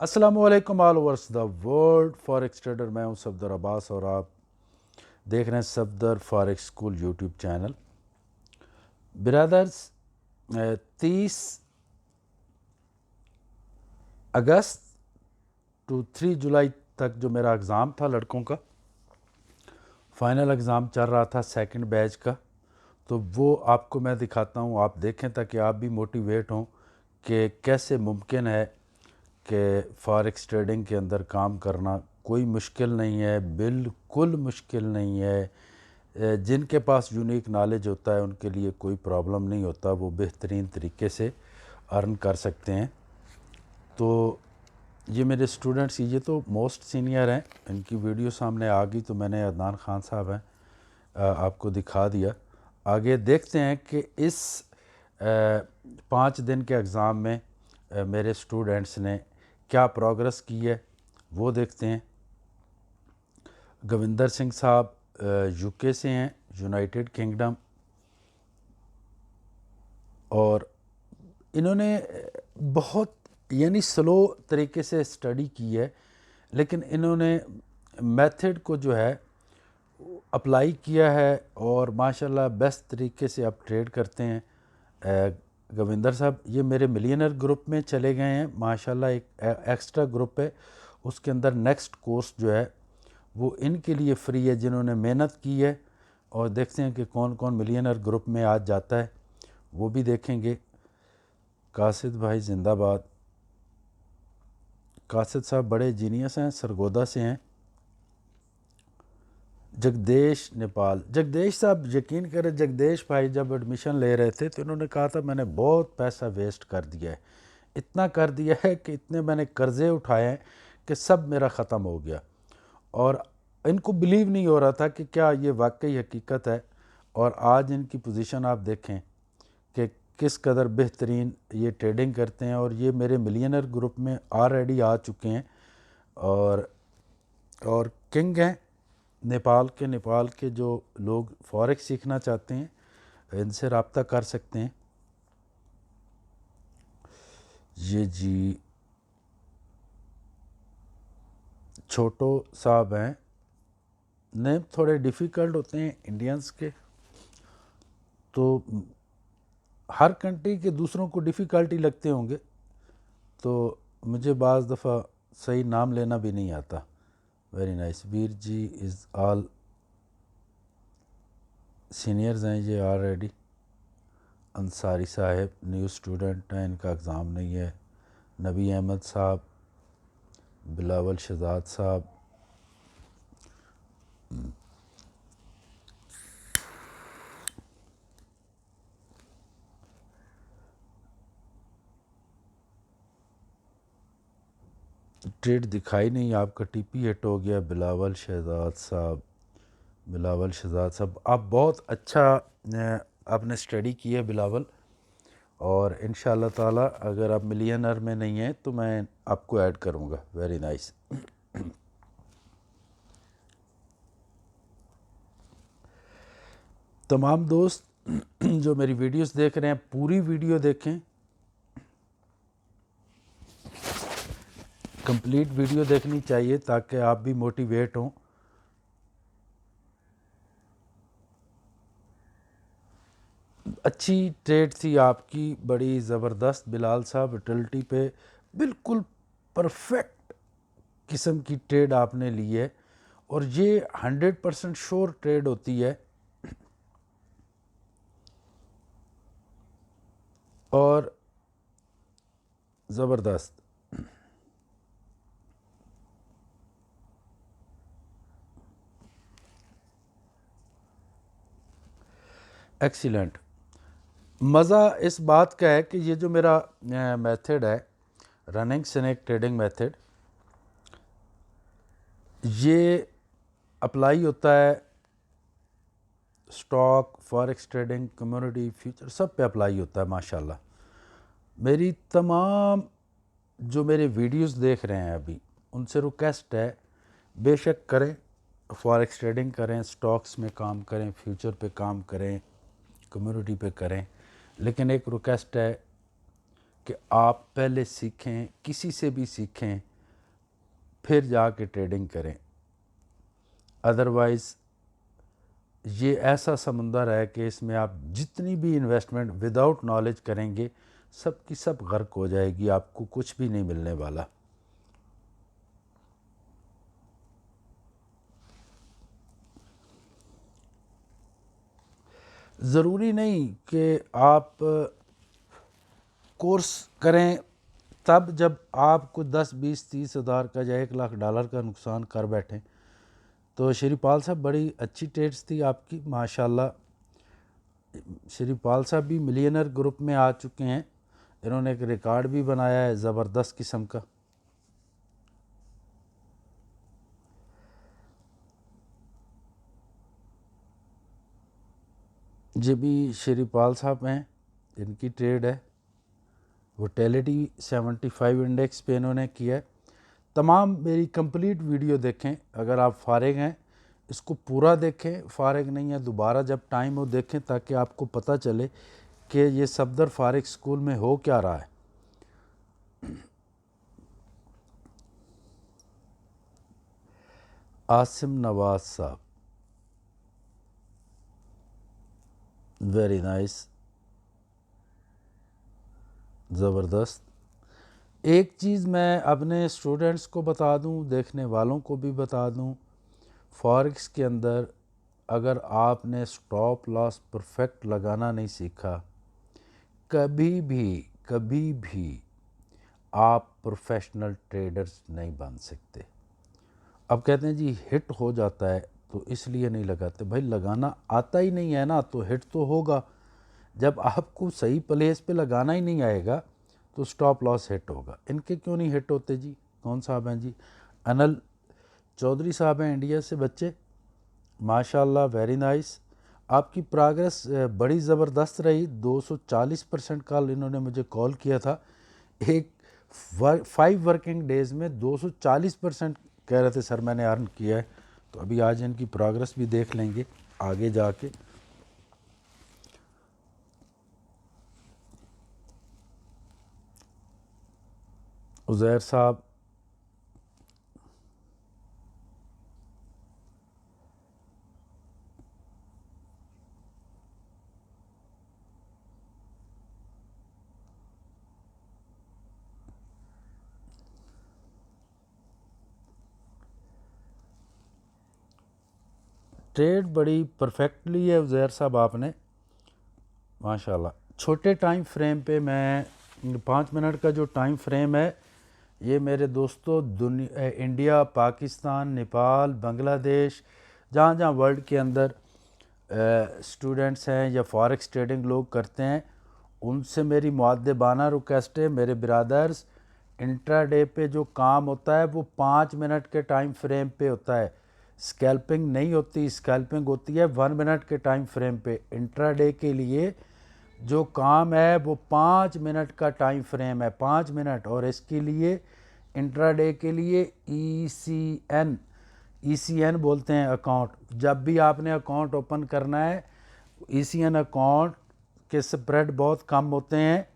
अस्सलामुअलैकुम all overs the world forex trader. मैं हूं सफदर अब्बास और आप देख रहे हैं Safdar forex school YouTube channel. Brothers, 30 अगस्त टू 3 जुलाई तक जो मेरा एग्ज़ाम था लड़कों का, फाइनल एग्ज़ाम चल रहा था सेकंड बैच का, तो वो आपको मैं दिखाता हूं, आप देखें ताकि आप भी मोटिवेट हों कि कैसे मुमकिन है कि फॉरेक्स ट्रेडिंग के अंदर काम करना कोई मुश्किल नहीं है, बिल्कुल मुश्किल नहीं है। जिनके पास यूनिक नॉलेज होता है उनके लिए कोई प्रॉब्लम नहीं होता, वो बेहतरीन तरीके से अर्न कर सकते हैं। तो ये मेरे स्टूडेंट्स, ये तो मोस्ट सीनियर हैं, इनकी वीडियो सामने आ गई तो मैंने अदनान ख़ान साहब हैं आपको दिखा दिया। आगे देखते हैं कि इस 5 दिन के एग्ज़ाम में मेरे स्टूडेंट्स ने क्या प्रोग्रेस की है, वो देखते हैं। गविंदर सिंह साहब यूके से हैं, यूनाइटेड किंगडम, और इन्होंने बहुत यानी स्लो तरीके से स्टडी की है, लेकिन इन्होंने मेथड को जो है अप्लाई किया है और माशाल्लाह बेस्ट तरीके से अब ट्रेड करते हैं। गविंदर साहब ये मेरे मिलियनर ग्रुप में चले गए हैं माशाल्लाह। एक एक्स्ट्रा ग्रुप है, उसके अंदर नेक्स्ट कोर्स जो है वो इनके लिए फ्री है जिन्होंने मेहनत की है। और देखते हैं कि कौन कौन मिलियनर ग्रुप में आज जाता है, वो भी देखेंगे। कासिद भाई जिंदाबाद। कासिद साहब बड़े जीनियस हैं, सरगोदा से हैं। जगदेश नेपाल, जगदेश साहब यकीन करें, जगदेश भाई जब एडमिशन ले रहे थे तो इन्होंने कहा था मैंने बहुत पैसा वेस्ट कर दिया है, इतना कर दिया है कि इतने मैंने कर्ज़े उठाए हैं कि सब मेरा ख़त्म हो गया। और इनको बिलीव नहीं हो रहा था कि क्या ये वाकई हकीकत है। और आज इनकी पोजीशन आप देखें कि किस कदर बेहतरीन ये ट्रेडिंग करते हैं, और ये मेरे मिलियनर ग्रुप में ऑलरेडी आ चुके हैं और किंग हैं नेपाल के जो लोग फॉरेक्स सीखना चाहते हैं इनसे रब्ता कर सकते हैं। ये जी छोटो साहब हैं, नेम थोड़े डिफ़िकल्ट होते हैं इंडियंस के, तो हर कंट्री के दूसरों को डिफ़िकल्टी लगते होंगे, तो मुझे बाज़ दफ़ा सही नाम लेना भी नहीं आता। Very nice. Veer ji is all seniors हैं ये ऑलरेडी। अंसारी साहब न्यू स्टूडेंट हैं, इनका एग्ज़ाम नहीं है। नबी अहमद साहब, बिलावल शहजाद साहब, ट्रेड दिखाई नहीं, आपका टीपी हिट हो गया। बिलावल शहजाद साहब, बिलावल शहजाद साहब आप बहुत अच्छा आपने स्टडी की है बिलावल, और इंशाल्लाह ताला अगर आप मिलियनर में नहीं हैं तो मैं आपको ऐड करूँगा। Very nice. तमाम दोस्त जो मेरी वीडियोस देख रहे हैं पूरी वीडियो देखें, कंप्लीट वीडियो देखनी चाहिए ताकि आप भी मोटिवेट हों। अच्छी ट्रेड थी आपकी, बड़ी ज़बरदस्त बिलाल साहब, यूटिलिटी पे बिल्कुल परफेक्ट किस्म की ट्रेड आपने ली है, और ये 100% श्योर ट्रेड होती है। और ज़बरदस्त। एक्सीलेंट। मज़ा इस बात का है कि ये जो मेरा मेथड है, रनिंग स्नेक ट्रेडिंग मेथड, ये अप्लाई होता है stock, forex trading, community, future, सब पे अप्लाई होता है माशाल्लाह। मेरी तमाम जो मेरे वीडियोस देख रहे हैं अभी, उनसे रिक्वेस्ट है बेशक करें, फॉरेक्स ट्रेडिंग करें, स्टॉक्स में काम करें, फ्यूचर पे काम करें, कम्युनिटी पे करें, लेकिन एक रिक्वेस्ट है कि आप पहले सीखें, किसी से भी सीखें फिर जाके ट्रेडिंग करें। अदरवाइज़ ये ऐसा समुंदर है कि इसमें आप जितनी भी इन्वेस्टमेंट विदाउट नॉलेज करेंगे सब की सब गर्क हो जाएगी, आपको कुछ भी नहीं मिलने वाला। ज़रूरी नहीं कि आप कोर्स करें तब जब आपको 10, 20, 30 हज़ार का या $1,00,000 का नुकसान कर बैठें। तो श्रीपाल साहब बड़ी अच्छी ट्रेड्स थी आपकी माशाल्लाह। श्रीपाल साहब भी मिलियनर ग्रुप में आ चुके हैं, इन्होंने एक रिकॉर्ड भी बनाया है ज़बरदस्त किस्म का। ये भी श्रीपाल साहब हैं, इनकी ट्रेड है वोटेलिटी 75 इंडेक्स पे इन्होंने किया है। तमाम मेरी कंप्लीट वीडियो देखें, अगर आप फारिग हैं इसको पूरा देखें, फारिग नहीं है दोबारा जब टाइम हो देखें, ताकि आपको पता चले कि ये सफदर फारिग स्कूल में हो क्या रहा है। आसिम नवाज साहब, वेरी नाइस, ज़बरदस्त। एक चीज़ मैं अपने स्टूडेंट्स को बता दूं, देखने वालों को भी बता दूं, फॉरेक्स के अंदर अगर आपने स्टॉप लॉस परफेक्ट लगाना नहीं सीखा, कभी भी आप प्रोफेशनल ट्रेडर्स नहीं बन सकते। अब कहते हैं जी हिट हो जाता है तो इसलिए नहीं लगाते, भाई लगाना आता ही नहीं है ना, तो हिट तो होगा। जब आपको सही प्लेस पे लगाना ही नहीं आएगा तो स्टॉप लॉस हिट होगा। इनके क्यों नहीं हिट होते जी? कौन साहब हैं जी? अनिल चौधरी साहब हैं इंडिया से बच्चे, माशाल्लाह, वेरी नाइस। आपकी प्रोग्रेस बड़ी ज़बरदस्त रही, 240% का इन्होंने मुझे कॉल किया था। एक 5 वर्किंग डेज़ में 240% कह रहे थे सर मैंने अर्न किया है। तो अभी आज इनकी प्रोग्रेस भी देख लेंगे आगे जाके। उज़ैर साहब, ट्रेड बड़ी परफेक्टली है उज़ैर साहब आपने, माशाल्लाह। छोटे टाइम फ्रेम पे मैं 5 मिनट का जो टाइम फ्रेम है, ये मेरे दोस्तों इंडिया, पाकिस्तान, नेपाल, बांग्लादेश, जहाँ जहाँ वर्ल्ड के अंदर स्टूडेंट्स हैं या फॉरेक्स ट्रेडिंग लोग करते हैं, उनसे मेरी मुअद्दबाना रिक्वेस्ट है, मेरे ब्रादर्स, इंट्राडे पे जो काम होता है वो 5 मिनट के टाइम फ्रेम पे होता है। स्कैल्पिंग नहीं होती, स्कैल्पिंग होती है 1 मिनट के टाइम फ्रेम पे। इंट्राडे के लिए जो काम है वो 5 मिनट का टाइम फ्रेम है, 5 मिनट। और इसके लिए इंट्राडे के लिए ECN बोलते हैं अकाउंट। जब भी आपने अकाउंट ओपन करना है, ECN अकाउंट के स्प्रेड बहुत कम होते हैं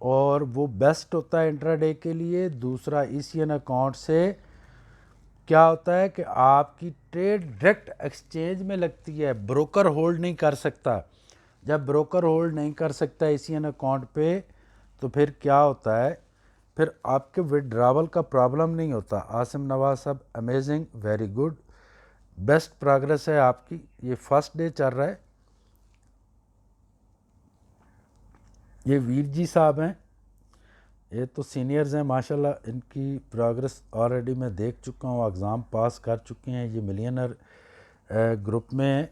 और वो बेस्ट होता है इंट्राडे के लिए। दूसरा, ECN अकाउंट से क्या होता है कि आपकी ट्रेड डायरेक्ट एक्सचेंज में लगती है, ब्रोकर होल्ड नहीं कर सकता। जब ब्रोकर होल्ड नहीं कर सकता ECN अकाउंट पे, तो फिर क्या होता है, फिर आपके विड्रावल का प्रॉब्लम नहीं होता। आसिम नवाज साहब, amazing, very good, best progress है आपकी। ये फर्स्ट डे चल रहा है। ये वीर जी साहब हैं, ये तो सीनियर्स हैं माशाल्लाह, इनकी प्रोग्रेस ऑलरेडी मैं देख चुका हूँ, एग्ज़ाम पास कर चुके हैं, ये मिलियनर ग्रुप में।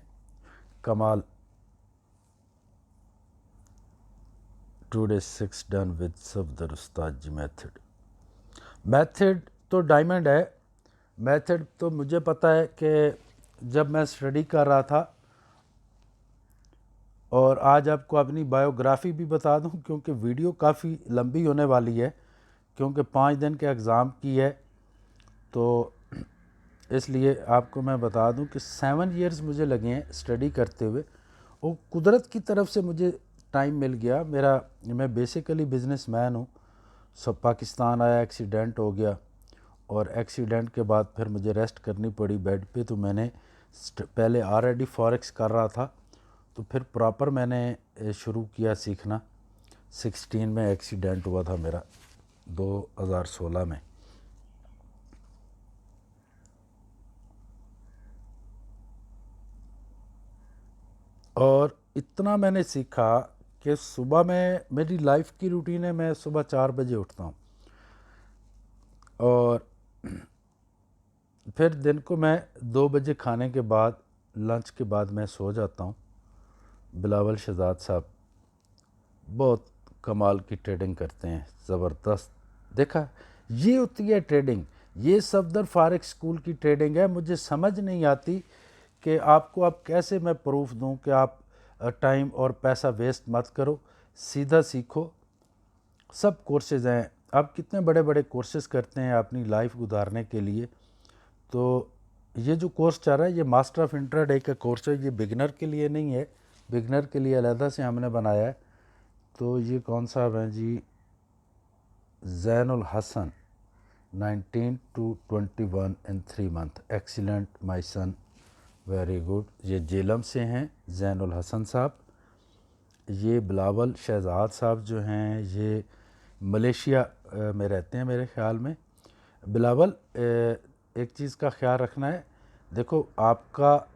कमाल, 2 days 6 done with Safdar Ustad ji. Method तो डायमंड है। मेथड तो मुझे पता है कि जब मैं स्टडी कर रहा था, और आज आपको अपनी बायोग्राफ़ी भी बता दूं क्योंकि वीडियो काफ़ी लंबी होने वाली है, क्योंकि 5 दिन के एग्ज़ाम की है। तो इसलिए आपको मैं बता दूं कि 7 इयर्स मुझे लगे हैं स्टडी करते हुए। वो कुदरत की तरफ से मुझे टाइम मिल गया। मैं बेसिकली बिज़नेसमैन हूँ। सब पाकिस्तान आया, एक्सीडेंट हो गया, और एक्सीडेंट के बाद फिर मुझे रेस्ट करनी पड़ी बेड पे, तो मैंने पहले ऑलरेडी फॉरेक्स कर रहा था, तो फिर प्रॉपर मैंने शुरू किया सीखना। 16 में एक्सीडेंट हुआ था मेरा, 2016 में। और इतना मैंने सीखा कि सुबह में मेरी लाइफ की रूटीन है, मैं सुबह 4 बजे उठता हूँ और फिर दिन को मैं 2 बजे खाने के बाद, लंच के बाद मैं सो जाता हूँ। बिलावल शहजाद साहब बहुत कमाल की ट्रेडिंग करते हैं, ज़बरदस्त। देखा, ये होती है ट्रेडिंग, ये सफदर फॉरेक्स स्कूल की ट्रेडिंग है। मुझे समझ नहीं आती कि आपको अब कैसे मैं प्रूफ दूं कि आप टाइम और पैसा वेस्ट मत करो, सीधा सीखो। सब कोर्सेज़ हैं, आप कितने बड़े बड़े कोर्सेज़ करते हैं अपनी लाइफ गुजारने के लिए। तो ये जो कोर्स चल रहा है, ये मास्टर ऑफ इंट्राडे का कोर्स है, ये बिगनर के लिए नहीं है, बिगनर के लिए अलहदा से हमने बनाया है। तो ये कौन साहब हैं जी, Zainul Hasan, 19 to 21 in 3 months, excellent my son, very good. ये जेलम से हैं जैनुल हसन साहब। ये बिलावल शहजाद साहब जो हैं, ये मलेशिया में रहते हैं मेरे ख़्याल में। बिलावल, एक चीज़ का ख्याल रखना है, देखो आपका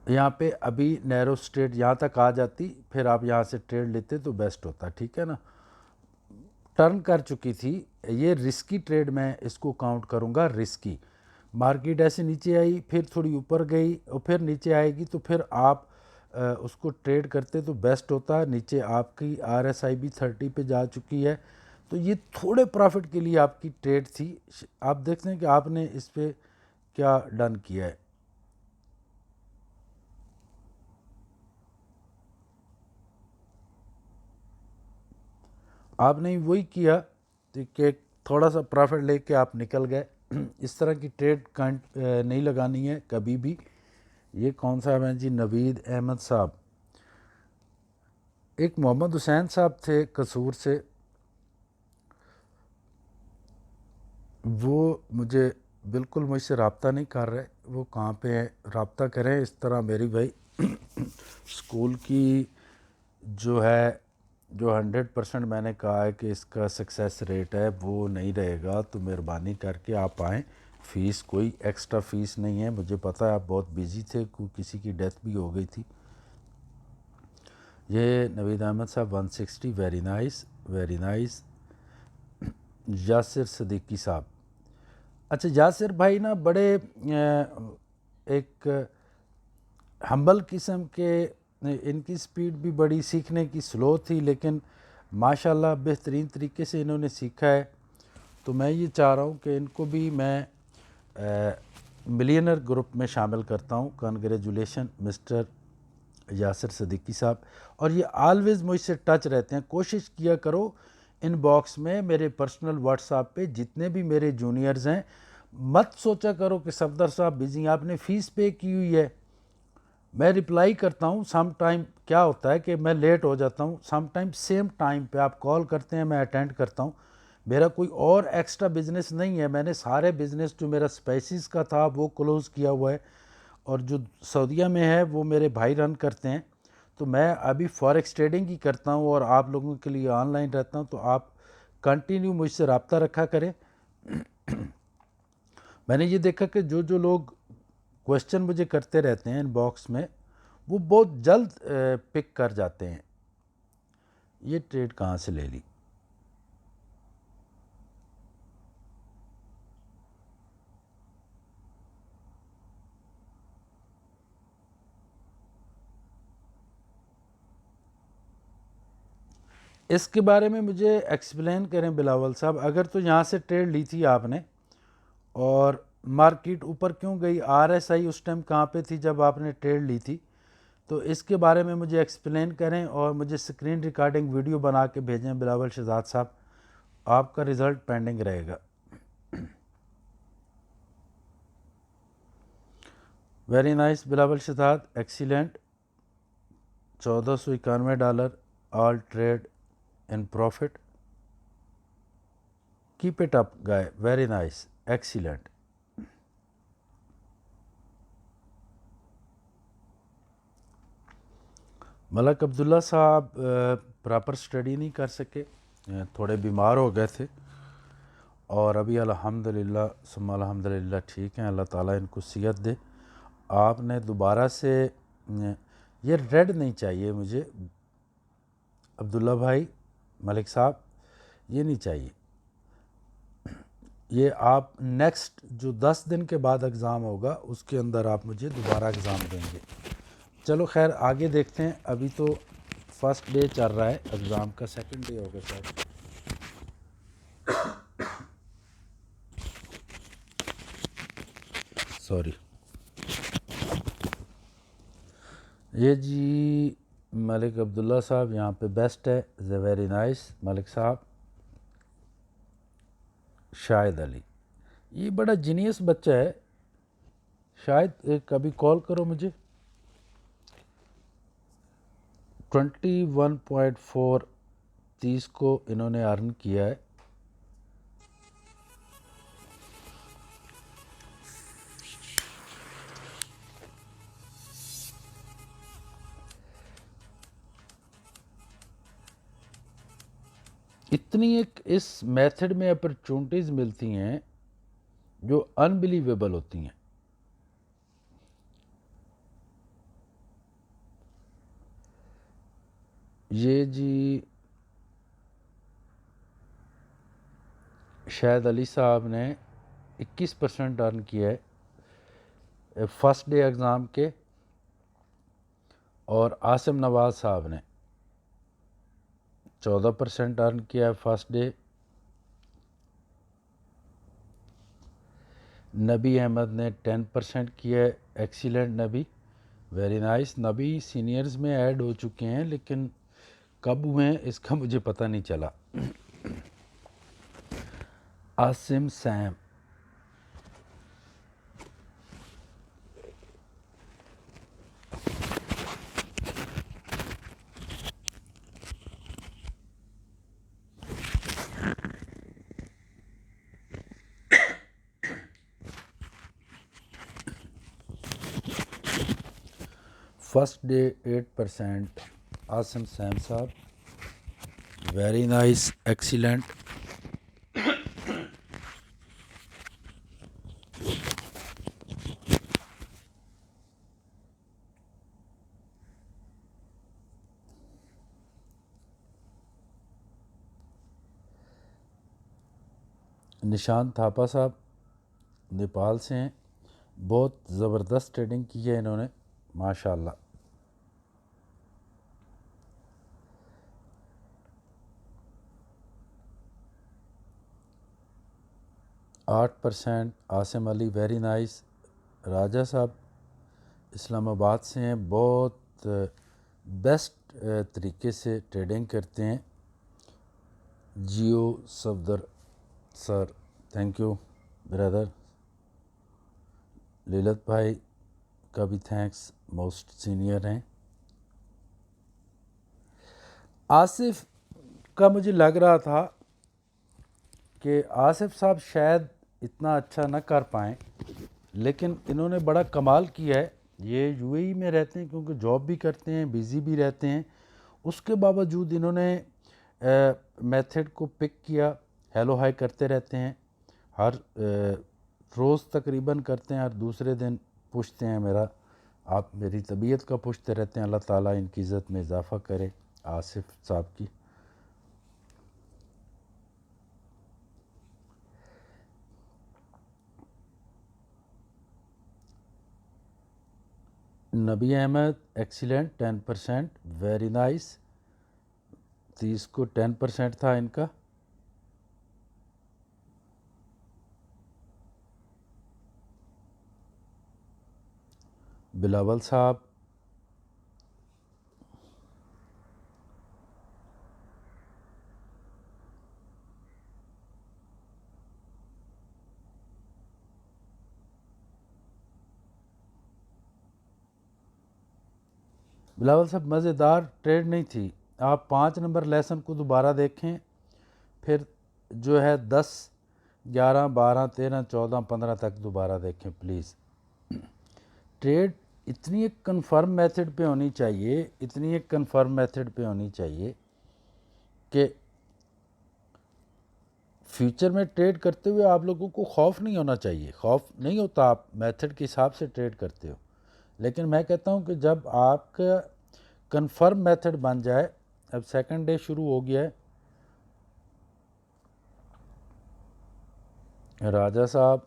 यहाँ पे अभी नैरो स्ट्रेट यहाँ तक आ जाती, फिर आप यहाँ से ट्रेड लेते तो बेस्ट होता, ठीक है ना। टर्न कर चुकी थी, ये रिस्की ट्रेड मैं इसको काउंट करूँगा, रिस्की। मार्केट ऐसे नीचे आई, फिर थोड़ी ऊपर गई और फिर नीचे आएगी, तो फिर आप उसको ट्रेड करते तो बेस्ट होता। नीचे आपकी RSI भी 30 पे जा चुकी है, तो ये थोड़े प्रॉफिट के लिए आपकी ट्रेड थी। आप देखते हैं कि आपने इस पे क्या डन किया है। आपने वही किया कि थोड़ा सा प्रॉफिट लेके आप निकल गए। इस तरह की ट्रेड नहीं लगानी है कभी भी। ये कौन साहब हैं जी, नवीद अहमद साहब। एक मोहम्मद हुसैन साहब थे कसूर से, वो मुझे बिल्कुल मुझसे रब्ता नहीं कर रहे, वो कहाँ पे हैं, रब्ता करें। इस तरह मेरी भाई स्कूल की जो है, जो 100% मैंने कहा है कि इसका सक्सेस रेट है, वो नहीं रहेगा, तो मेहरबानी करके आप आएँ। फ़ीस कोई एक्स्ट्रा फ़ीस नहीं है, मुझे पता है आप बहुत बिजी थे, किसी की डेथ भी हो गई थी। ये नवीद अहमद साहब 160, very nice very nice. Yasir Siddiqui साहब, अच्छा यासिर भाई ना बड़े एक हम्बल किस्म के, इनकी स्पीड भी बड़ी सीखने की स्लो थी, लेकिन माशाल्लाह बेहतरीन तरीके से इन्होंने सीखा है। तो मैं ये चाह रहा हूँ कि इनको भी मैं मिलियनर ग्रुप में शामिल करता हूँ। कॉन्ग्रेचुलेशन मिस्टर यासिर सदीकी साहब। और ये ऑलवेज़ मुझसे टच रहते हैं। कोशिश किया करो इनबॉक्स में, मेरे पर्सनल व्हाट्सएप पे जितने भी मेरे जूनियर्स हैं, मत सोचा करो कि सफदर साहब बिजी, आपने फ़ीस पे की हुई है। मैं रिप्लाई करता हूँ, सम टाइम क्या होता है कि मैं लेट हो जाता हूँ, सम टाइम सेम टाइम पे आप कॉल करते हैं, मैं अटेंड करता हूँ। मेरा कोई और एक्स्ट्रा बिजनेस नहीं है, मैंने सारे बिजनेस जो मेरा स्पाइसेस का था वो क्लोज़ किया हुआ है, और जो सऊदीया में है वो मेरे भाई रन करते हैं। तो मैं अभी फॉरेक्स ट्रेडिंग ही करता हूँ और आप लोगों के लिए ऑनलाइन रहता हूँ, तो आप कंटिन्यू मुझसे रब्ता रखा करें। मैंने ये देखा कि जो जो लोग क्वेश्चन मुझे करते रहते हैं इनबॉक्स में, वो बहुत जल्द पिक कर जाते हैं। ये ट्रेड कहाँ से ले ली, इसके बारे में मुझे एक्सप्लेन करें बिलावल साहब। अगर तो यहाँ से ट्रेड ली थी आपने और मार्केट ऊपर क्यों गई, RSI उस टाइम कहाँ पे थी जब आपने ट्रेड ली थी, तो इसके बारे में मुझे एक्सप्लेन करें और मुझे स्क्रीन रिकॉर्डिंग वीडियो बना के भेजें बिलावल शहजाद साहब। आपका रिज़ल्ट पेंडिंग रहेगा। Very nice Bilawal Shahzad, excellent. $1491, all trade in profit. Keep it up guy, very nice, excellent. Malak Abdullah Sahab proper study नहीं कर सके, थोड़े बीमार हो गए थे और अभी अल्हम्दुलिल्लाह सुम्मा अल्हम्दुलिल्लाह ठीक हैं, अल्लाह ताला इनको सेहत दे। आपने दोबारा से ये रेड नहीं चाहिए मुझे अब्दुल्ला भाई, मलिक साहब, ये नहीं चाहिए। ये आप नेक्स्ट जो 10 दिन के बाद एग्ज़ाम होगा उसके अंदर आप मुझे दोबारा एग्ज़ाम देंगे। चलो खैर आगे देखते हैं, अभी तो फर्स्ट डे चल रहा है एग्ज़ाम का, सेकंड डे होगा शायद। सॉरी, ये जी मलिक अब्दुल्ला साहब यहाँ पे बेस्ट है, इज़ वेरी नाइस। मलिक साहब, शाहिद अली, ये बड़ा जीनियस बच्चा है। शायद कभी कॉल करो मुझे। 21.4 30 को इन्होंने अर्न किया है। इतनी एक इस मेथड में अपॉर्चुनिटीज़ मिलती हैं जो अनबिलीवेबल होती हैं। ये जी शाहिद अली साहब ने 21% अर्न किया है फर्स्ट डे एग्ज़ाम के, और आसिम नवाज़ साहब ने 14% अर्न किया है फर्स्ट डे। नबी अहमद ने 10% किया है, एक्सीलेंट नबी, वेरी नाइस। नबी सीनियर्स में ऐड हो चुके हैं लेकिन कब हुए हैं इसका मुझे पता नहीं चला। Asim Sam, first day 8%, Asim Sam साहब, वेरी नाइस, एक्सीलेंट। निशान थापा साहब नेपाल से हैं, बहुत ज़बरदस्त ट्रेडिंग की है इन्होंने माशाल्लाह। %8 आसिम अली, वेरी नाइस। राजा साहब इस्लामाबाद से हैं, बहुत बेस्ट तरीके से ट्रेडिंग करते हैं। जियो Safdar sir, thank you brother. Lalit भाई का भी थैंक्स, मोस्ट सीनियर हैं। आसिफ का मुझे लग रहा था कि आसिफ साहब शायद इतना अच्छा ना कर पाएँ, लेकिन इन्होंने बड़ा कमाल किया है। ये यूएई में रहते हैं क्योंकि जॉब भी करते हैं, बिज़ी भी रहते हैं, उसके बावजूद इन्होंने मेथड को पिक किया। हेलो हाय करते रहते हैं, हर रोज़ तकरीबन करते हैं, हर दूसरे दिन पूछते हैं मेरा, आप मेरी तबीयत का पूछते रहते हैं। अल्लाह ताला इनकी इज़्ज़त में इजाफ़ा करे आसिफ साहब की। नबी अहमद, एक्सीलेंट, 10%, वेरी नाइस। 30 को 10% था इनका। बिलावल साहब, बिलावल साहब मज़ेदार ट्रेड नहीं थी। आप 5 नंबर लेसन को दोबारा देखें, फिर जो है 10 11, 12, 13, 14, 15 तक दोबारा देखें प्लीज़। ट्रेड इतनी एक कन्फर्म मेथड पे होनी चाहिए, इतनी एक कन्फर्म मेथड पे होनी चाहिए कि फ्यूचर में ट्रेड करते हुए आप लोगों को खौफ नहीं होना चाहिए। खौफ नहीं होता, आप मेथड के हिसाब से ट्रेड करते हो। लेकिन मैं कहता हूँ कि जब आपका कन्फर्म मेथड बन जाए, अब सेकंड डे शुरू हो गया है, राजा साहब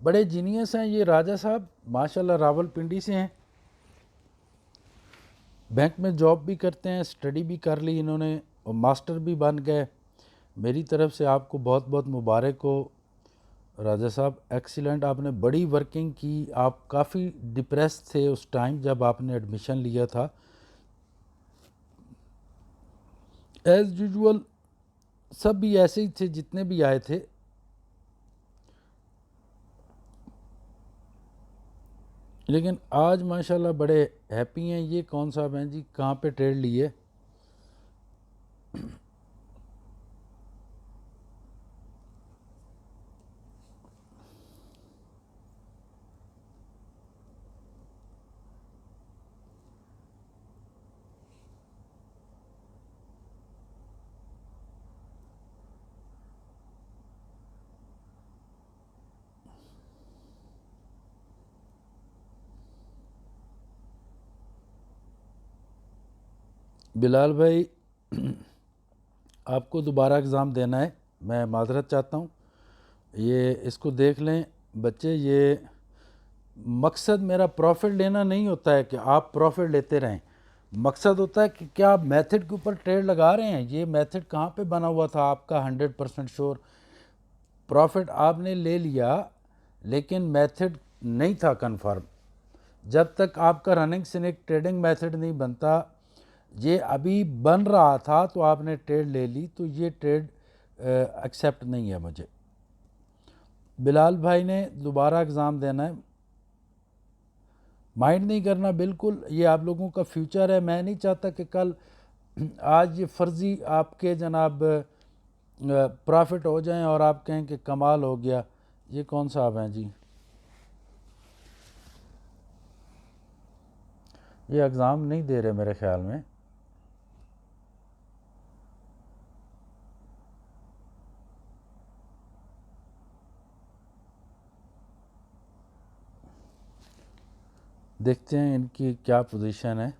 बड़े जीनियस हैं। ये राजा साहब माशाल्लाह रावलपिंडी से हैं, बैंक में जॉब भी करते हैं, स्टडी भी कर ली इन्होंने और मास्टर भी बन गए। मेरी तरफ से आपको बहुत बहुत मुबारक हो राजा साहब, एक्सीलेंट, आपने बड़ी वर्किंग की। आप काफ़ी डिप्रेस थे उस टाइम जब आपने एडमिशन लिया था। एज़ यूजुअल सब भी ऐसे ही थे जितने भी आए थे। लेकिन आज माशाल्लाह बड़े हैप्पी हैं। ये कौन साहब हैं जी, कहाँ पे ट्रेड लिए? बिलाल भाई आपको दोबारा एग्ज़ाम देना है, मैं माजरत चाहता हूँ। ये इसको देख लें बच्चे, ये मकसद मेरा प्रॉफिट लेना नहीं होता है कि आप प्रॉफिट लेते रहें। मकसद होता है कि क्या आप मेथड के ऊपर ट्रेड लगा रहे हैं। ये मेथड कहाँ पे बना हुआ था आपका 100% श्योर? प्रॉफिट आपने ले लिया लेकिन मेथड नहीं था कंफर्म। जब तक आपका रनिंग स्नेक ट्रेडिंग मेथड नहीं बनता, ये अभी बन रहा था तो आपने ट्रेड ले ली, तो ये ट्रेड एक्सेप्ट नहीं है मुझे। बिलाल भाई ने दोबारा एग्ज़ाम देना है, माइंड नहीं करना बिल्कुल। ये आप लोगों का फ्यूचर है। मैं नहीं चाहता कि कल आज ये फर्जी आपके जनाब प्रॉफिट हो जाएं और आप कहें कि कमाल हो गया। ये कौन साहब हैं जी? ये एग्ज़ाम नहीं दे रहे मेरे ख्याल में। देखते हैं इनकी क्या पोजीशन है,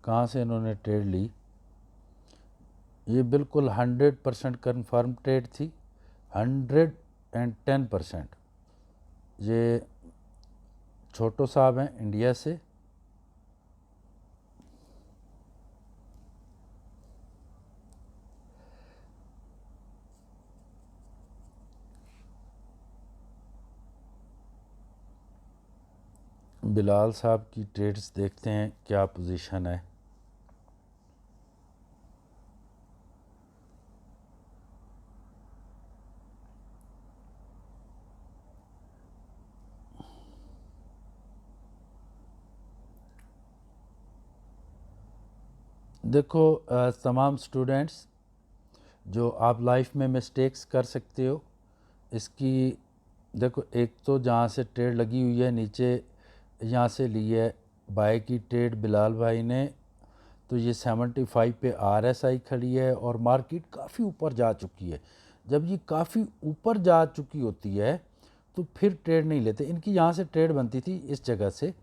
कहाँ से इन्होंने ट्रेड ली। ये बिल्कुल 100% कन्फर्म ट्रेड थी, 110%। ये छोटो साहब हैं इंडिया से। बिलाल साहब की ट्रेड्स देखते हैं क्या पोजीशन है। देखो तमाम स्टूडेंट्स, जो आप लाइफ में मिस्टेक्स कर सकते हो इसकी, देखो एक तो जहाँ से ट्रेड लगी हुई है नीचे, यहाँ से ली है बाय की ट्रेड बिलाल भाई ने, तो ये 75 पे RSI खड़ी है और मार्केट काफ़ी ऊपर जा चुकी है। जब ये काफ़ी ऊपर जा चुकी होती है तो फिर ट्रेड नहीं लेते। इनकी यहाँ से ट्रेड बनती थी इस जगह से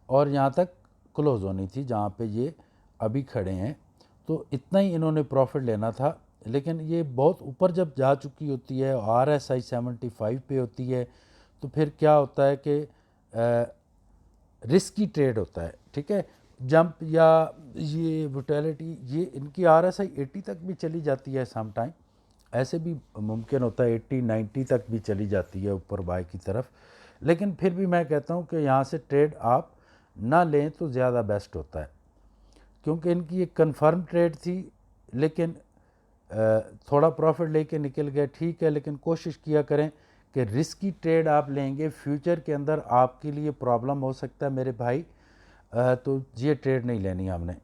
और यहाँ तक क्लोज़ होनी थी जहाँ पे ये अभी खड़े हैं, तो इतना ही इन्होंने प्रॉफिट लेना था। लेकिन ये बहुत ऊपर जब जा चुकी होती है, RSI 75 पे होती है, तो फिर क्या होता है कि रिस्की ट्रेड होता है। ठीक है, जंप या ये वोटेलिटी, ये इनकी RSI 80 तक भी चली जाती है सम टाइम, ऐसे भी मुमकिन होता है 80-90 तक भी चली जाती है ऊपर बाय की तरफ। लेकिन फिर भी मैं कहता हूँ कि यहाँ से ट्रेड आप ना लें तो ज़्यादा बेस्ट होता है, क्योंकि इनकी एक कन्फर्म ट्रेड थी। लेकिन थोड़ा प्रॉफिट लेके निकल गए, ठीक है, लेकिन कोशिश किया करें कि रिस्की ट्रेड आप लेंगे, फ्यूचर के अंदर आपके लिए प्रॉब्लम हो सकता है मेरे भाई। तो ये ट्रेड नहीं लेनी हमने।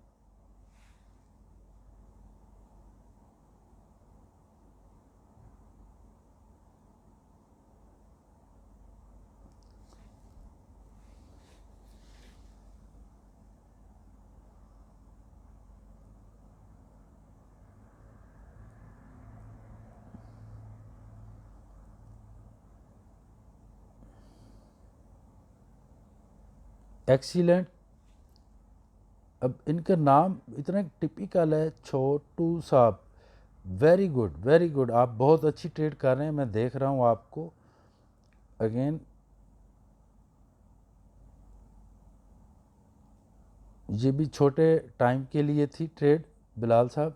एक्सीलेंट। अब इनका नाम इतना टिपिकल है, छोटू साहब। वेरी गुड, वेरी गुड, आप बहुत अच्छी ट्रेड कर रहे हैं, मैं देख रहा हूँ आपको। अगेन ये भी छोटे टाइम के लिए थी ट्रेड बिलाल साहब।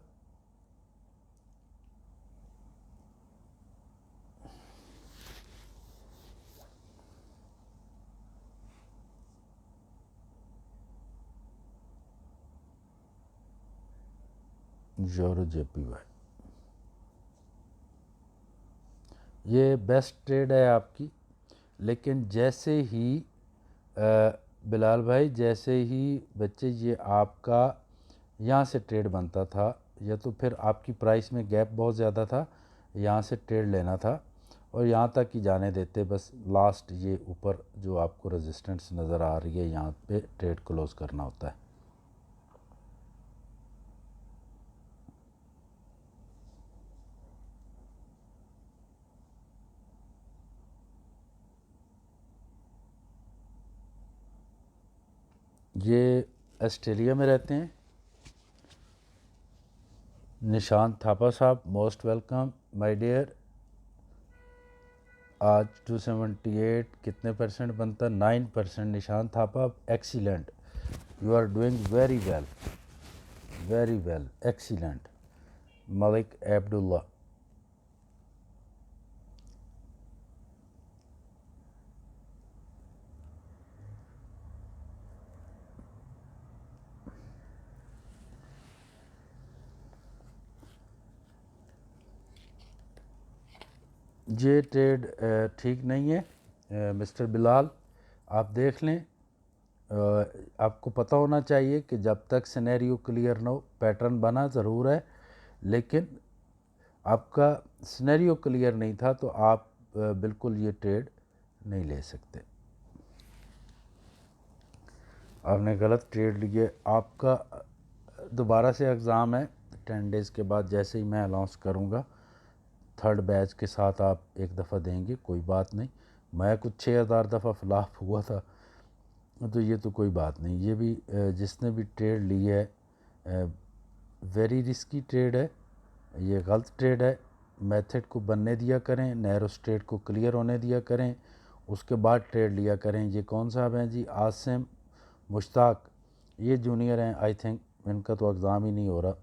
जोरो जेपी भाई, ये बेस्ट ट्रेड है आपकी। लेकिन जैसे ही बिलाल भाई, जैसे ही बच्चे ये आपका यहाँ से ट्रेड बनता था, या तो फिर आपकी प्राइस में गैप बहुत ज़्यादा था, यहाँ से ट्रेड लेना था और यहाँ तक ही जाने देते, बस लास्ट ये ऊपर जो आपको रेजिस्टेंस नज़र आ रही है यहाँ पे ट्रेड क्लोज करना होता है। ये ऑस्ट्रेलिया में रहते हैं निशांत थापा साहब, मोस्ट वेलकम माय डियर। आज 278 कितने परसेंट बनता? 9%। Nishant Thapa, excellent, you are doing very well, very well, excellent. Malik Abdullah, ये ट्रेड ठीक नहीं है मिस्टर बिलाल, आप देख लें। आपको पता होना चाहिए कि जब तक सिनेरियो क्लियर ना हो, पैटर्न बना ज़रूर है, लेकिन आपका सिनेरियो क्लियर नहीं था तो आप बिल्कुल ये ट्रेड नहीं ले सकते। आपने गलत ट्रेड लिए। आपका दोबारा से एग्ज़ाम है 10 डेज़ के बाद, जैसे ही मैं अनाउंस करूँगा थर्ड बैच के साथ आप एक दफ़ा देंगे, कोई बात नहीं। मैं कुछ 6000 दफ़ा फ्लॉप हुआ था, तो ये तो कोई बात नहीं। ये भी जिसने भी ट्रेड ली है वेरी रिस्की ट्रेड है, ये गलत ट्रेड है। मेथड को बनने दिया करें, नैरो स्ट्रेट को क्लियर होने दिया करें, उसके बाद ट्रेड लिया करें। ये कौन साहब हैं जी? आसिम मुश्ताक, ये जूनियर हैं आई थिंक, इनका तो एग्ज़ाम ही नहीं हो रहा।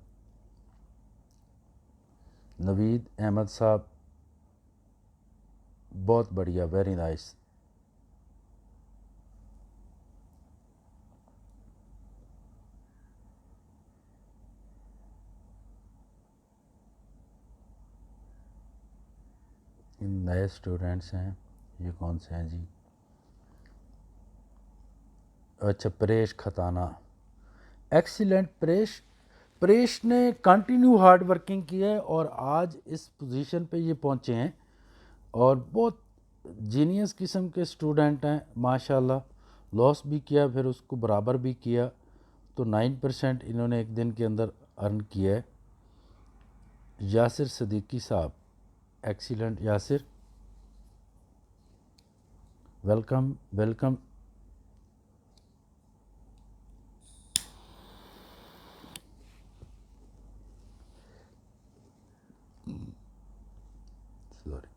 नवीद अहमद साहब, बहुत बढ़िया, वेरी नाइस। इन नए स्टूडेंट्स हैं, ये कौन से हैं जी? अच्छा, परेश खताना, एक्सीलेंट परेश। परेश ने कंटिन्यू हार्ड वर्किंग की है और आज इस पोजीशन पे ये पहुँचे हैं और बहुत जीनियस किस्म के स्टूडेंट हैं माशाल्लाह। लॉस भी किया, फिर उसको बराबर भी किया, तो 9% इन्होंने एक दिन के अंदर अर्न किया है। Yasir Siddiqui Sahab, excellent Yasir, welcome welcome. Sorry,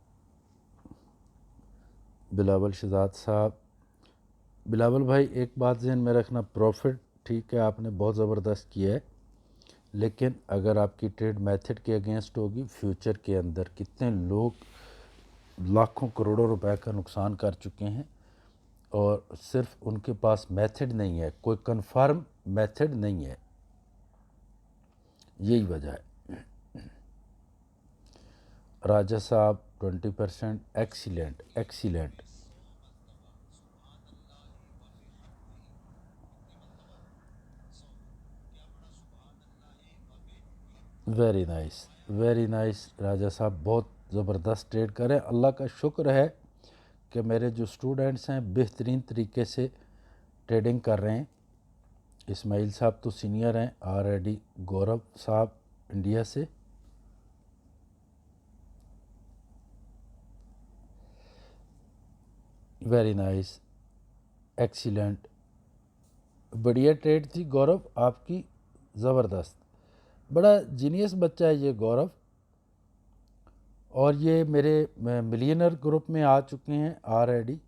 Bilawal Shahzad Sahab. Bilawal भाई, एक बात ज़हन में रखना, प्रॉफिट ठीक है आपने बहुत ज़बरदस्त किया है, लेकिन अगर आपकी ट्रेड मेथड के अगेंस्ट होगी, फ्यूचर के अंदर कितने लोग लाखों करोड़ों रुपए का नुकसान कर चुके हैं और सिर्फ उनके पास मेथड नहीं है, कोई कंफर्म मेथड नहीं है, यही वजह है। राजा साहब 20%, excellent excellent, very nice, very nice Raja साहब, बहुत ज़बरदस्त ट्रेड करें। अल्लाह का शुक्र है कि मेरे जो स्टूडेंट्स हैं बेहतरीन तरीके से ट्रेडिंग कर रहे हैं। इस्माइल साहब तो सीनियर हैं ऑलरेडी। गौरव साहब इंडिया से, वेरी नाइस, एक्सीलेंट। बढ़िया ट्रेड थी गौरव आपकी, ज़बरदस्त। बड़ा जीनियस बच्चा है ये गौरव, और ये मेरे मिलियनर ग्रुप में आ चुके हैं ऑलरेडी।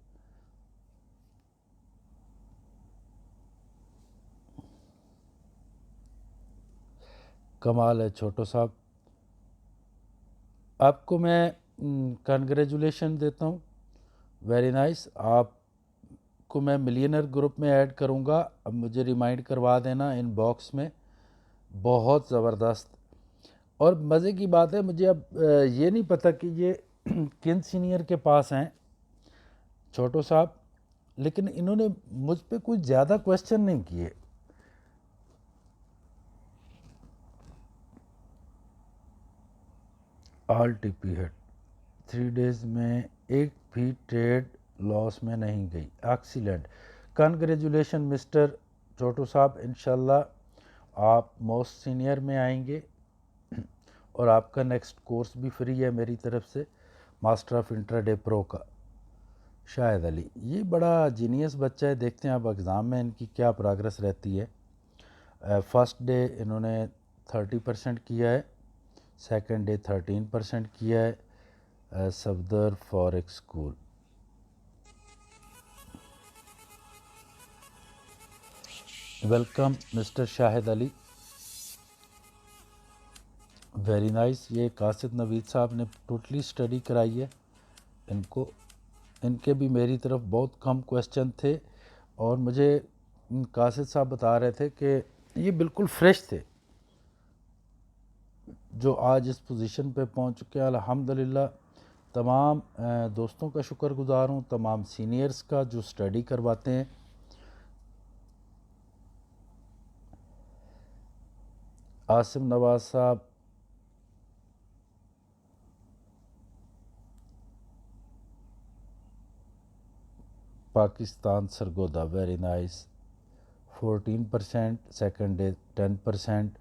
कमाल है छोटो साहब, आपको मैं कंग्रेचुलेशन देता हूँ, वेरी नाइस। आपको मैं मिलियनर ग्रुप में ऐड करूँगा, अब मुझे रिमाइंड करवा देना इनबॉक्स में। बहुत ज़बरदस्त। और मज़े की बात है, मुझे अब ये नहीं पता कि ये किन सीनियर के पास हैं छोटो साहब, लेकिन इन्होंने मुझ पे कुछ ज़्यादा क्वेश्चन नहीं किए। ऑल टीपी है 3 डेज़ में एक भी ट्रेड लॉस में नहीं गई। एक्सीलेंट, कंग्रेचुलेशन मिस्टर छोटू साहब, इंशाल्लाह आप मोस्ट सीनियर में आएंगे और आपका नेक्स्ट कोर्स भी फ्री है मेरी तरफ से, मास्टर ऑफ इंट्राडे प्रो का। शाहिद अली, ये बड़ा जीनियस बच्चा है, देखते हैं अब एग्ज़ाम में इनकी क्या प्रोग्रेस रहती है। फर्स्ट डे इन्होंने 30% किया है, सेकंड डे 13% किया है। Safdar forex school, welcome mister Shahid Ali, very nice. ये कासिद नवीद साहब ने टोटली स्टडी कराई है इनको, इनके भी मेरी तरफ बहुत कम क्वेश्चन थे, और मुझे कासिद साहब बता रहे थे कि ये बिल्कुल फ्रेश थे जो आज इस पोजीशन पे पहुंच चुके हैं। अल्हम्दुलिल्लाह तमाम दोस्तों का शुक्रगुजार हूँ, तमाम सीनियर्स का जो स्टडी करवाते हैं। आसिम नवाज साहब, Pakistan Sargodha, very nice, 14%, second day 10%।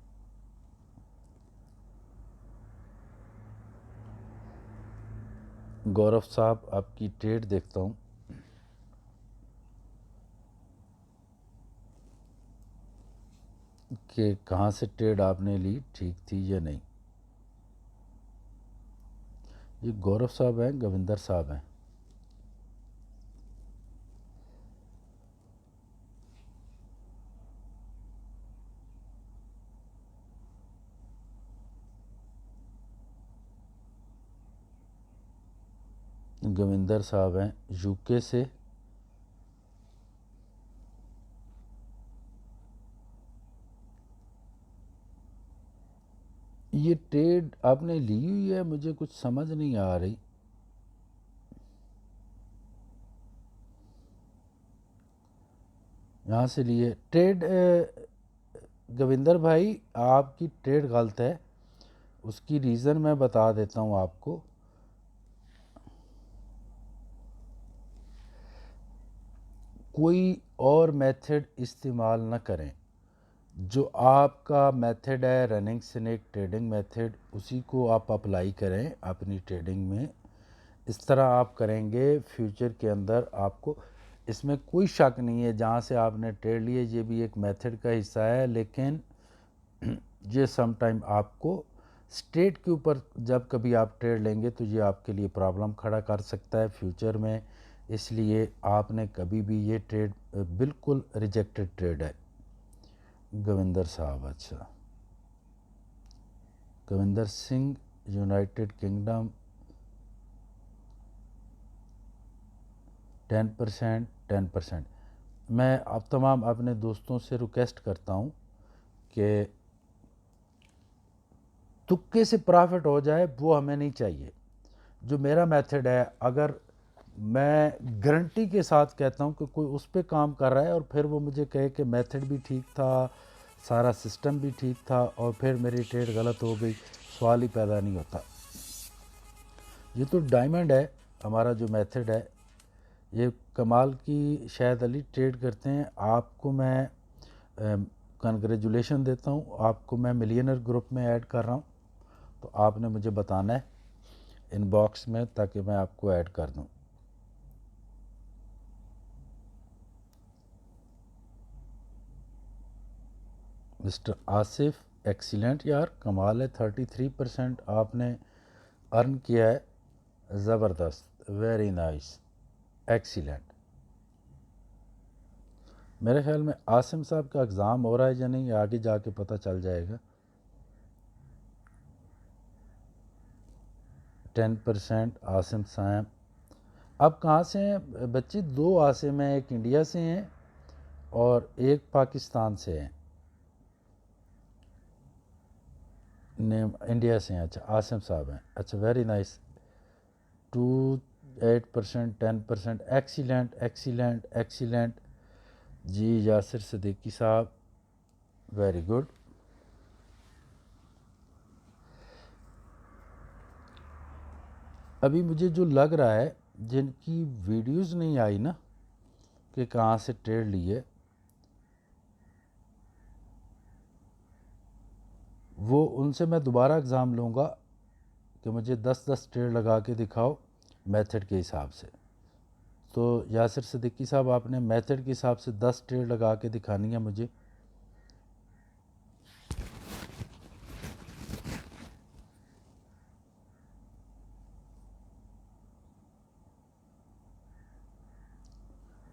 गौरव साहब आपकी ट्रेड देखता हूँ, कि कहाँ से ट्रेड आपने ली, ठीक थी या नहीं। ये गौरव साहब हैं, गविंदर साहब हैं। गविंदर साहब हैं यूके से। ये ट्रेड आपने ली हुई है, मुझे कुछ समझ नहीं आ रही। यहाँ से लिए ट्रेड, गविंदर भाई आपकी ट्रेड गलत है, उसकी रीज़न मैं बता देता हूँ आपको। कोई और मेथड इस्तेमाल न करें, जो आपका मेथड है रनिंग स्नेक ट्रेडिंग मेथड, उसी को आप अप्लाई करें अपनी ट्रेडिंग में। इस तरह आप करेंगे फ्यूचर के अंदर, आपको इसमें कोई शक नहीं है जहाँ से आपने ट्रेड लिए ये भी एक मेथड का हिस्सा है, लेकिन ये सम टाइम आपको स्टेट के ऊपर जब कभी आप ट्रेड लेंगे तो ये आपके लिए प्रॉब्लम खड़ा कर सकता है फ्यूचर में, इसलिए आपने कभी भी ये ट्रेड बिल्कुल रिजेक्टेड ट्रेड है। गविंदर साहब, अच्छा, गविंदर सिंह, यूनाइटेड किंगडम, 10%, 10%। मैं अब तमाम अपने दोस्तों से रिक्वेस्ट करता हूँ कि तुक्के से प्रॉफिट हो जाए वो हमें नहीं चाहिए। जो मेरा मेथड है, अगर मैं गारंटी के साथ कहता हूँ कि कोई उस पर काम कर रहा है और फिर वो मुझे कहे कि मेथड भी ठीक था, सारा सिस्टम भी ठीक था, और फिर मेरी ट्रेड गलत हो गई, सवाल ही पैदा नहीं होता। ये तो डायमंड है हमारा जो मेथड है, ये कमाल की शायद अली ट्रेड करते हैं। आपको मैं कंग्रेचुलेशन देता हूँ, आपको मैं मिलियनर ग्रुप में ऐड कर रहा हूँ, तो आपने मुझे बताना है इनबॉक्स में ताकि मैं आपको ऐड कर दूँ। मिस्टर आसिफ, एक्सीलेंट यार, कमाल है, 33% आपने अर्न किया है, ज़बरदस्त, वेरी नाइस, एक्सीलेंट। मेरे ख्याल में आसिम साहब का एग्ज़ाम हो रहा है या नहीं, आगे जाके पता चल जाएगा। 10% आसिम साहब। अब कहाँ से हैं बच्चे? 2 आसिम हैं, एक इंडिया से हैं और एक पाकिस्तान से हैं। नेम इंडिया से हैं, अच्छा आसिम साहब हैं, अच्छा very nice. 8%, 10%, excellent excellent excellent जी। यासिर सिद्दीकी साहब, वेरी गुड। अभी मुझे जो लग रहा है, जिनकी वीडियोस नहीं आई ना कि कहाँ से ट्रेड लिए, वो उनसे मैं दोबारा एग्ज़ाम लूँगा कि मुझे 10-10 ट्रेड लगा के दिखाओ मेथड के हिसाब से। तो यासिर सिद्दीकी साहब, आपने मेथड के हिसाब से 10 ट्रेड लगा के दिखानी है मुझे।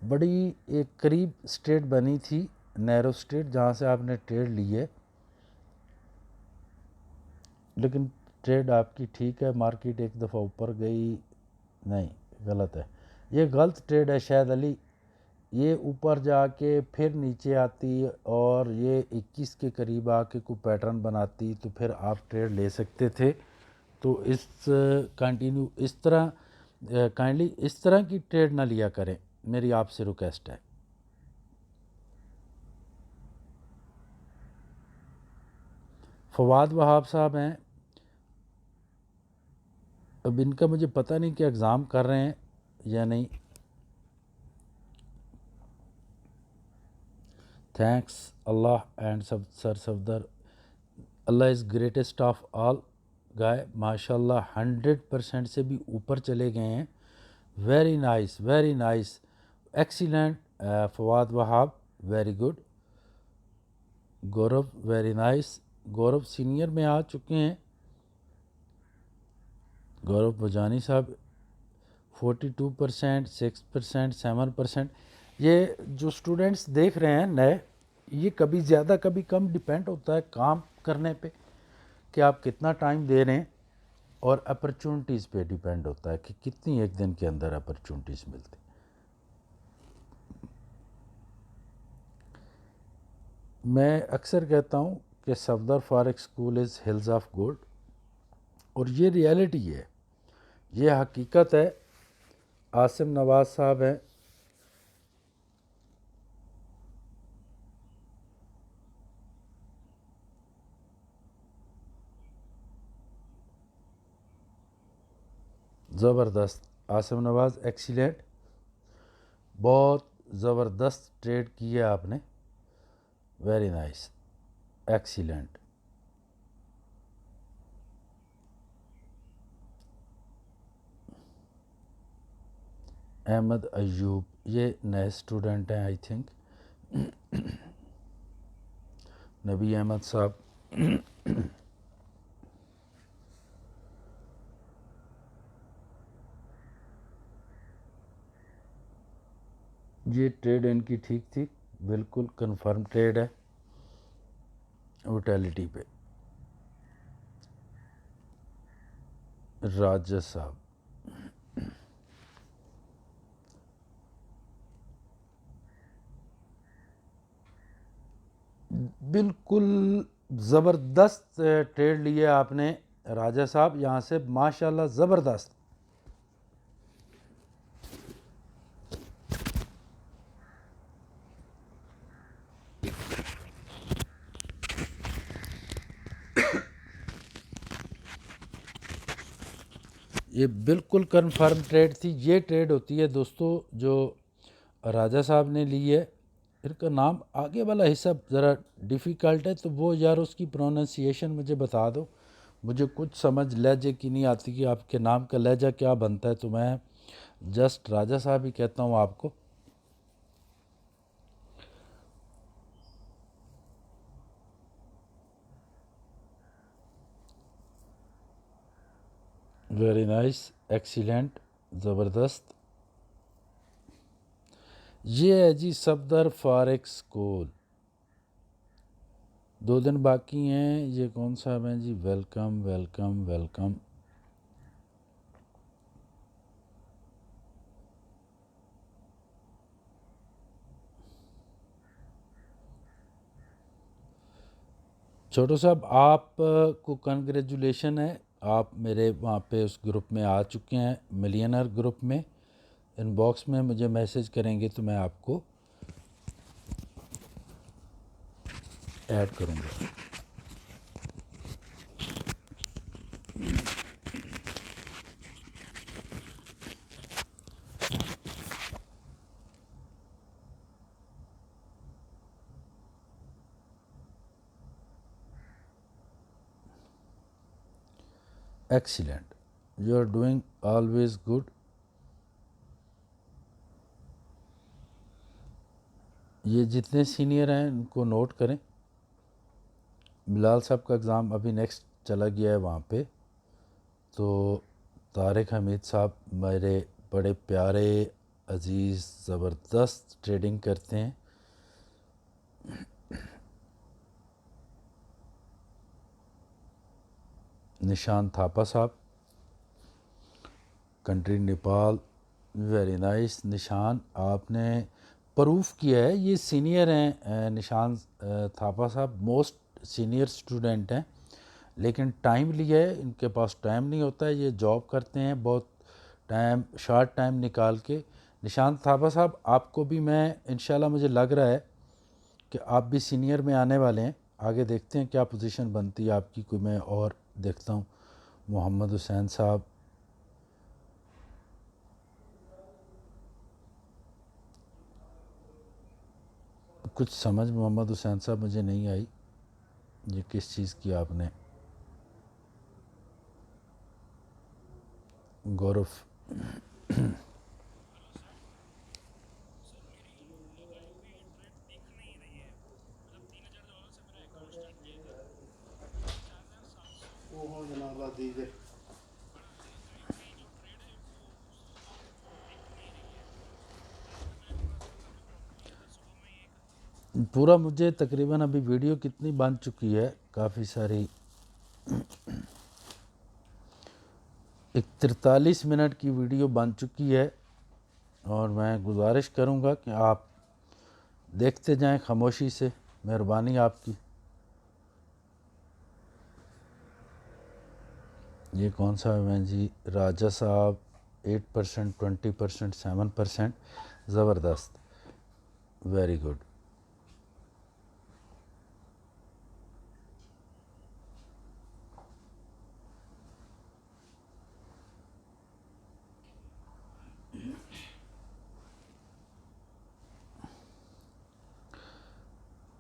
बड़ी एक करीब स्ट्रेट बनी थी, नैरो स्ट्रेट, जहाँ से आपने ट्रेड ली है, लेकिन ट्रेड आपकी ठीक है, मार्केट एक दफ़ा ऊपर गई, नहीं गलत है, ये गलत ट्रेड है शायद अली। ये ऊपर जाके फिर नीचे आती और ये 21 के करीब आके कोई पैटर्न बनाती तो फिर आप ट्रेड ले सकते थे। तो इस कंटिन्यू इस तरह काइंडली इस तरह की ट्रेड ना लिया करें, मेरी आपसे रिक्वेस्ट है। फवाद वहाब साहब हैं, अब इनका मुझे पता नहीं कि एग्ज़ाम कर रहे हैं या नहीं। थैंक्स अल्लाह एंड सब sir Safdar, Allah is greatest of all guy, माशाल्लाह 100% से भी ऊपर चले गए हैं। Very nice very nice, excellent Fawad Wahab, very good. Gaurav, very nice, Gaurav senior में आ चुके हैं। गौरव भुजानी साहब 42%, 6%, 7%। ये जो स्टूडेंट्स देख रहे हैं नए, ये कभी ज़्यादा कभी कम डिपेंड होता है काम करने पे कि आप कितना टाइम दे रहे हैं, और अपॉर्चुनिटीज़ पे डिपेंड होता है कि कितनी एक दिन के अंदर अपॉर्चुनिटीज़ मिलती। मैं अक्सर कहता हूँ कि Safdar Farik school is hills of gold, और ये रियलिटी है, ये हकीकत है। आसिम नवाज साहब हैं, ज़बरदस्त, आसिम नवाज एक्सीलेंट, बहुत ज़बरदस्त ट्रेड की है आपने, very nice, excellent. Ahmed Ayub, ये नए स्टूडेंट हैं आई थिंक। नबी अहमद साहब, ये ट्रेड इनकी ठीक थी, बिल्कुल कंफर्म ट्रेड है वोटेलिटी पे। राजा साहब, बिल्कुल ज़बरदस्त ट्रेड लिए आपने राजा साहब, यहाँ से माशाल्लाह ज़बरदस्त। ये बिल्कुल कन्फर्म ट्रेड थी। ये ट्रेड होती है दोस्तों जो राजा साहब ने ली है। इनका नाम आगे वाला हिस्सा ज़रा डिफ़िकल्ट है, तो वो यार उसकी प्रोनाउंसिएशन मुझे बता दो। मुझे कुछ समझ लहजे की नहीं आती कि आपके नाम का लहजा क्या बनता है, तो मैं जस्ट राजा साहब ही कहता हूँ आपको। वेरी नाइस, एक्सीलेंट, ज़बरदस्त। ये है जी सफदर फारिक स्कूल। 2 दिन बाकी हैं। ये कौन सा है जी? Welcome welcome welcome. छोटू साहब, आप को कंग्रेचुलेशन है, आप मेरे वहाँ पे उस ग्रुप में आ चुके हैं, मिलियनर ग्रुप में। इनबॉक्स में मुझे मैसेज करेंगे तो मैं आपको ऐड करूँगा। Excellent, you are doing always good. ये जितने सीनियर हैं उनको नोट करें। बिलाल साहब का एग्ज़ाम अभी नेक्स्ट चला गया है वहाँ पे। तो तारिक हमीद साहब मेरे बड़े प्यारे अज़ीज़, ज़बरदस्त ट्रेडिंग करते हैं। निशान थापा साहब, कंट्री नेपाल, वेरी नाइस। निशान, आपने प्रूफ किया है, ये सीनियर हैं। निशान थापा साहब मोस्ट सीनियर स्टूडेंट हैं, लेकिन टाइम लिया है, इनके पास टाइम नहीं होता है, ये जॉब करते हैं बहुत टाइम, शॉर्ट टाइम निकाल के। निशान थापा साहब, आपको भी मैं इंशाल्लाह, मुझे लग रहा है कि आप भी सीनियर में आने वाले हैं। आगे देखते हैं क्या पोजीशन बनती है आपकी। कोई मैं और देखता हूँ। मोहम्मद हुसैन साहब, कुछ समझ मोहम्मद हुसैन साहब मुझे नहीं आई, ये किस चीज़ की आपने। गौरव, पूरा मुझे तकरीबन अभी वीडियो कितनी बन चुकी है, काफ़ी सारी। एक 43 मिनट की वीडियो बन चुकी है, और मैं गुजारिश करूँगा कि आप देखते जाएं खामोशी से, मेहरबानी आपकी। ये कौन सा है मैं जी? राजा साहब, 8%, 20%, 7%, ज़बरदस्त, वेरी गुड।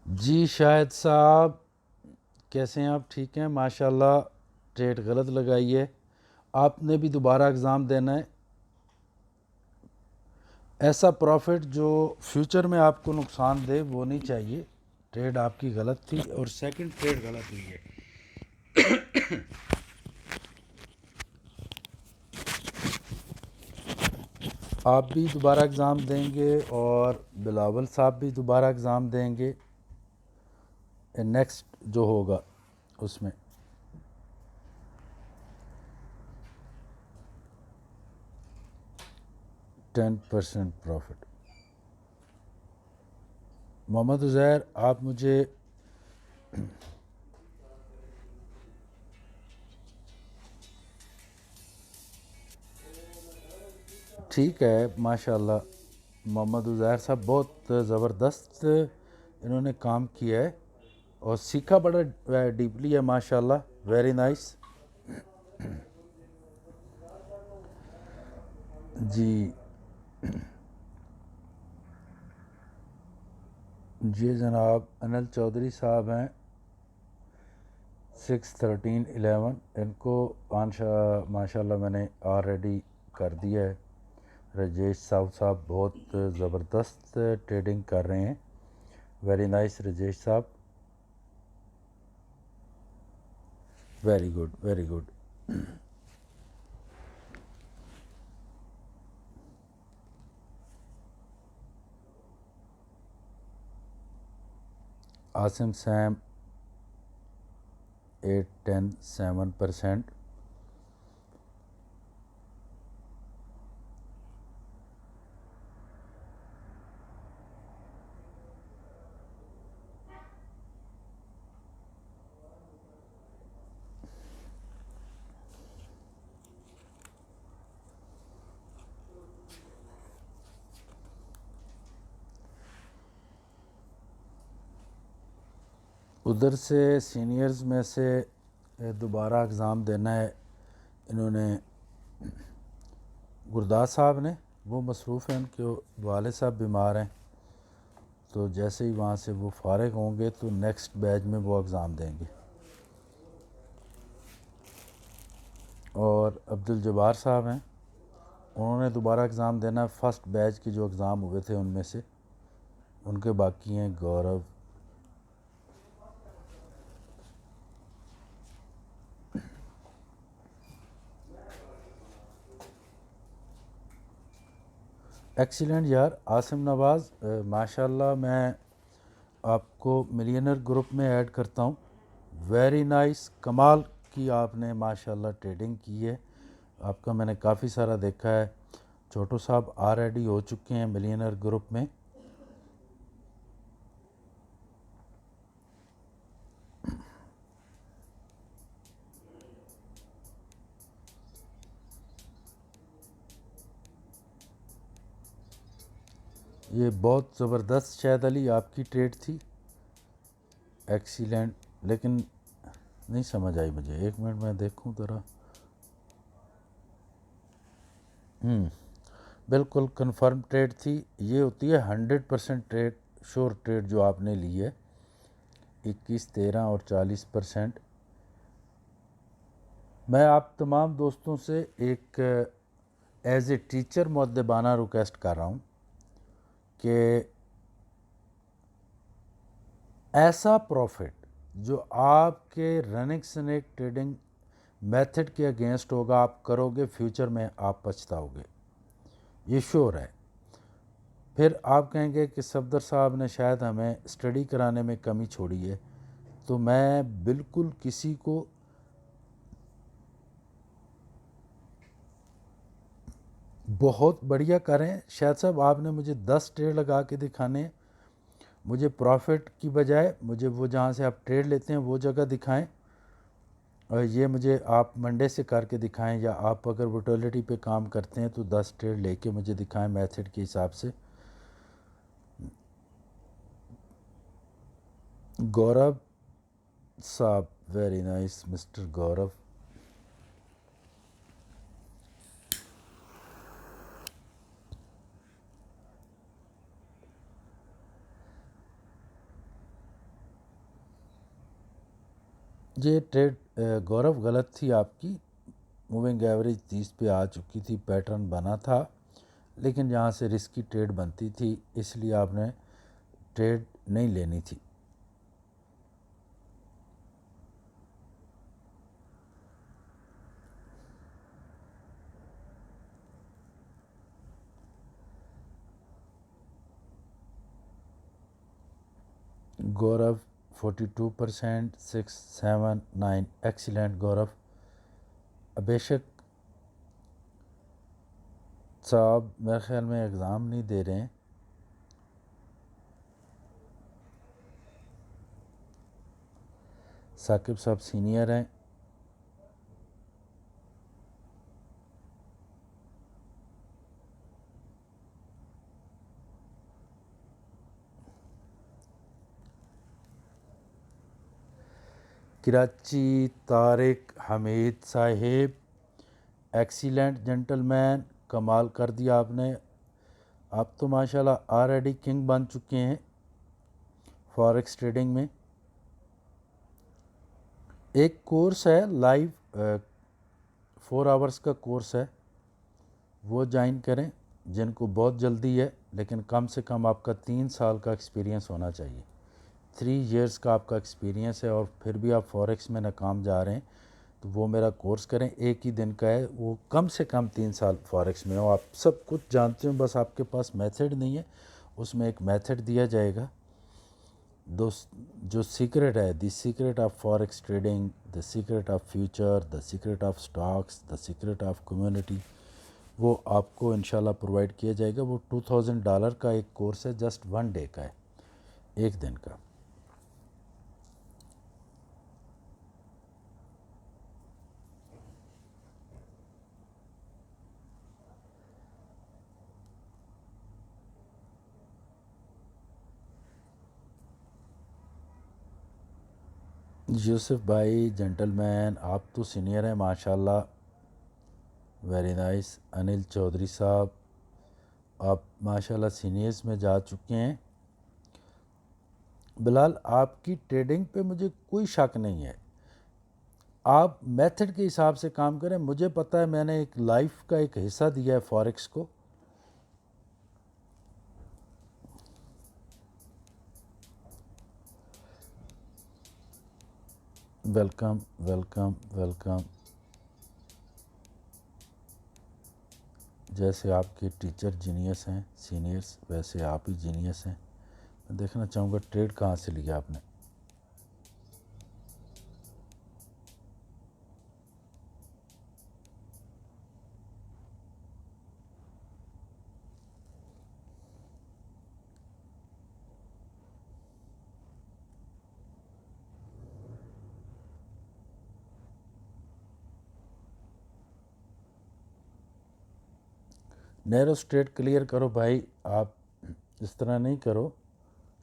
जी शाहिद साहब, कैसे हैं आप? ठीक हैं माशाल्लाह। ट्रेड गलत लगाई है, आपने भी दोबारा एग्ज़ाम देना है। ऐसा प्रॉफिट जो फ्यूचर में आपको नुकसान दे वो नहीं चाहिए। ट्रेड आपकी गलत थी और सेकंड ट्रेड गलत हुई है। आप भी दोबारा एग्ज़ाम देंगे और बिलावल साहब भी दोबारा एग्ज़ाम देंगे नेक्स्ट जो होगा उसमें। 10% प्रॉफिट। मोहम्मद उज़ैर, आप मुझे ठीक है माशाल्लाह। मोहम्मद उज़ैर साहब बहुत ज़बरदस्त इन्होंने काम किया है और सीखा बड़ा डीपली है माशाल्लाह, वेरी नाइस। जी, जी जनाब, अनिल चौधरी साहब हैं 61311, इनको माशाल्लाह मैंने ऑलरेडी कर दिया है। राजेश साहब बहुत ज़बरदस्त ट्रेडिंग कर रहे हैं, वेरी नाइस राजेश साहब, very good very good. Asim Sam 8, 10, 7%। उधर से सीनियर्स में से दोबारा एग्ज़ाम देना है इन्होंने गुरदास साहब ने, वो मसरूफ़ हैं, उनके वाले साहब बीमार हैं, तो जैसे ही वहाँ से वो फ़ारिग होंगे तो नेक्स्ट बैच में वो एग्ज़ाम देंगे। और अब्दुल जब्बार साहब हैं, उन्होंने दोबारा एग्ज़ाम देना है। फ़र्स्ट बैच के जो एग्ज़ाम हुए थे उनमें से उनके बाकी हैं गौरव, एक्सीलेंट यार आसिम नवाज़, माशाल्लाह। मैं आपको मिलियनर ग्रुप में ऐड करता हूँ। वेरी नाइस, कमाल की आपने माशाल्लाह ट्रेडिंग की है। आपका मैंने काफ़ी सारा देखा है। छोटू साहब ऑलरेडी हो चुके हैं मिलियनर ग्रुप में। ये बहुत ज़बरदस्त शायद अली आपकी ट्रेड थी, एक्सीलेंट, लेकिन नहीं समझ आई मुझे। एक मिनट मैं देखूं ज़रा। बिल्कुल कंफर्म ट्रेड थी। ये होती है 100% ट्रेड, श्योर ट्रेड जो आपने ली है। 21, 13 और 40%। मैं आप तमाम दोस्तों से एक एज ए टीचर मुअद्दबाना रिक्वेस्ट कर रहा हूँ कि ऐसा प्रॉफिट जो आपके रनिंग स्नेक ट्रेडिंग मेथड के अगेंस्ट होगा, आप करोगे, फ्यूचर में आप पछताओगे, ये श्योर है। फिर आप कहेंगे कि सफदर साहब ने शायद हमें स्टडी कराने में कमी छोड़ी है। तो मैं बिल्कुल किसी को बहुत बढ़िया करें। शायद साहब आपने मुझे 10 ट्रेड लगा के दिखाने, मुझे प्रॉफिट की बजाय मुझे वो जहाँ से आप ट्रेड लेते हैं वो जगह दिखाएं, और ये मुझे आप मंडे से करके दिखाएं, या आप अगर वोटलिटी पे काम करते हैं तो 10 ट्रेड लेके मुझे दिखाएं मेथड के हिसाब से। गौरव साहब, वेरी नाइस मिस्टर गौरव। ये ट्रेड गौरव गलत थी आपकी। मूविंग एवरेज 30 पे आ चुकी थी, पैटर्न बना था, लेकिन यहाँ से रिस्की ट्रेड बनती थी, इसलिए आपने ट्रेड नहीं लेनी थी। गौरव 42%, 6, 7, 9, एक्सीलेंट गौरव। बेशक साहब मेरे ख्याल में एग्ज़ाम नहीं दे रहे हैं। साकिब साहब सीनियर हैं। कराची तारिक हमीद साहिब, एक्सीलेंट जेंटलमैन, कमाल कर दिया आपने। आप तो माशाल्लाह ऑलरेडी किंग बन चुके हैं फॉरेक्स ट्रेडिंग में। एक कोर्स है लाइव, 4 आवर्स का कोर्स है, वो ज्वाइन करें जिनको बहुत जल्दी है, लेकिन कम से कम आपका 3 साल का एक्सपीरियंस होना चाहिए। 3 इयर्स का आपका एक्सपीरियंस है और फिर भी आप फॉरेक्स में नाकाम जा रहे हैं, तो वो मेरा कोर्स करें। एक ही दिन का है, वो कम से कम 3 साल फॉरेक्स में हो। आप सब कुछ जानते हो, बस आपके पास मेथड नहीं है। उसमें एक मेथड दिया जाएगा दोस्त जो सीक्रेट है, the secret of forex trading, the secret of future, the secret of stocks, the secret of community, वो आपको इंशाल्लाह प्रोवाइड किया जाएगा। वो $2000 का एक कोर्स है, जस्ट 1 डे का है, एक दिन का। यूसुफ भाई जेंटलमैन, आप तो सीनियर हैं माशाल्लाह, वेरी नाइस। अनिल चौधरी साहब, आप माशाल्लाह सीनियर्स में जा चुके हैं। बिलाल, आपकी ट्रेडिंग पे मुझे कोई शक नहीं है, आप मेथड के हिसाब से काम करें। मुझे पता है, मैंने एक लाइफ का एक हिस्सा दिया है फॉरेक्स को। Welcome welcome welcome. जैसे आपके टीचर जीनियस हैं, सीनियर्स, वैसे आप ही जीनियस हैं। मैं देखना चाहूँगा ट्रेड कहाँ से लिया आपने। नैरो स्ट्रेट क्लियर करो भाई, आप इस तरह नहीं करो।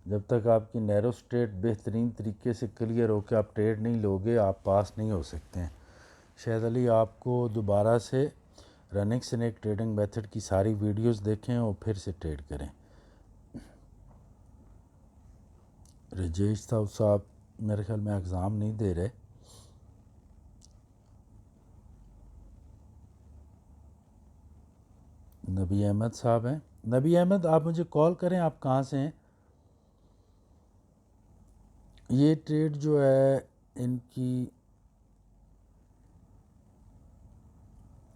जब तक आपकी नैरो स्ट्रेट बेहतरीन तरीके से क्लियर हो के आप ट्रेड नहीं लोगे, आप पास नहीं हो सकते हैं। शायद अली, आपको दोबारा से रनिंग स्नेक ट्रेडिंग मेथड की सारी वीडियोस देखें और फिर से ट्रेड करें। राजेश साहब मेरे ख्याल में एग्ज़ाम नहीं दे रहे। नबी अहमद साहब हैं। नबी अहमद, आप मुझे कॉल करें, आप कहाँ से हैं। ये ट्रेड जो है इनकी,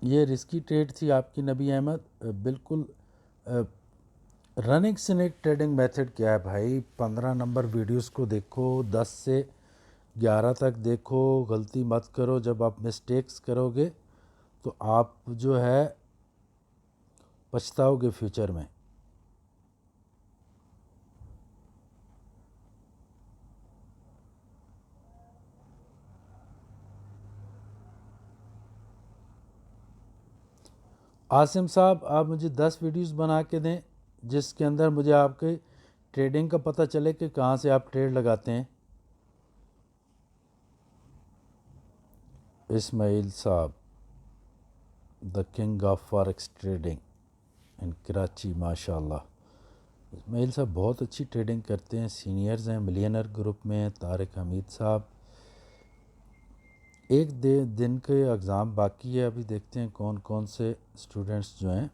ये रिस्की ट्रेड थी आपकी नबी अहमद, बिल्कुल। रनिंग स्नेक ट्रेडिंग मेथड क्या है भाई, 15 नंबर वीडियोस को देखो, 10 से 11 तक देखो, गलती मत करो। जब आप मिस्टेक्स करोगे तो आप जो है पछताओगे फ्यूचर में। आसिम साहब, आप मुझे 10 वीडियोस बना के दें जिसके अंदर मुझे आपके ट्रेडिंग का पता चले कि कहाँ से आप ट्रेड लगाते हैं। इस्माइल साहब, the king of forex trading in Karachi, माशाल्लाह। इस्माइल साहब बहुत अच्छी ट्रेडिंग करते हैं, सीनियर्स हैं, मिलियनर ग्रुप में हैं। तारिक हमीद साहब, एक दिन के एग्ज़ाम बाकी है, अभी देखते हैं कौन कौन से स्टूडेंट्स जो हैं।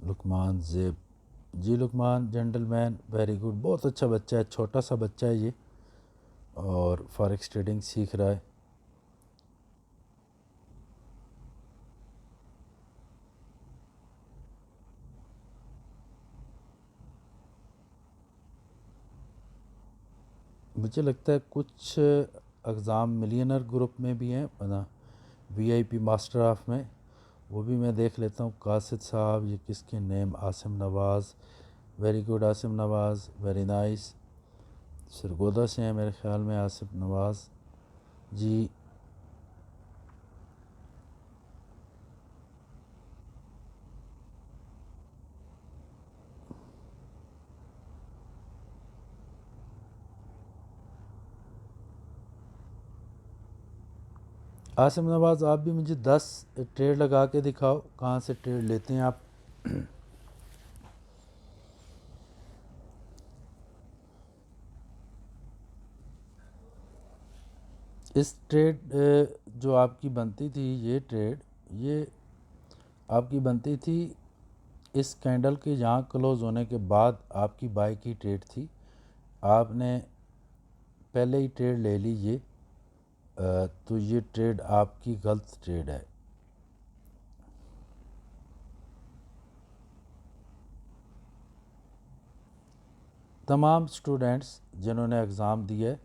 लुकमान ज़ेब, जी लुकमान जेंटलमैन, वेरी गुड, बहुत अच्छा बच्चा है, छोटा सा बच्चा है ये, और फॉरेक्स ट्रेडिंग सीख रहा है। मुझे लगता है कुछ एग्ज़ाम मिलियनर ग्रुप में भी हैं, ना वीआईपी मास्टर ऑफ में, वो भी मैं देख लेता हूँ। कासिद साहब, ये किसके नेम, आसिम नवाज़, वेरी गुड आसिम नवाज़, वेरी नाइस। सरगोदा से हैं मेरे ख्याल में आसिम नवाज़ जी। आसिम नवाज़, आप भी मुझे 10 ट्रेड लगा के दिखाओ, कहाँ से ट्रेड लेते हैं आप। इस ट्रेड जो आपकी बनती थी, ये ट्रेड, ये आपकी बनती थी इस कैंडल के यहाँ क्लोज़ होने के बाद, आपकी बाई की ट्रेड थी। आपने पहले ही ट्रेड ले ली ये, तो ये ट्रेड आपकी गलत ट्रेड है। तमाम स्टूडेंट्स जिन्होंने एग्ज़ाम दिए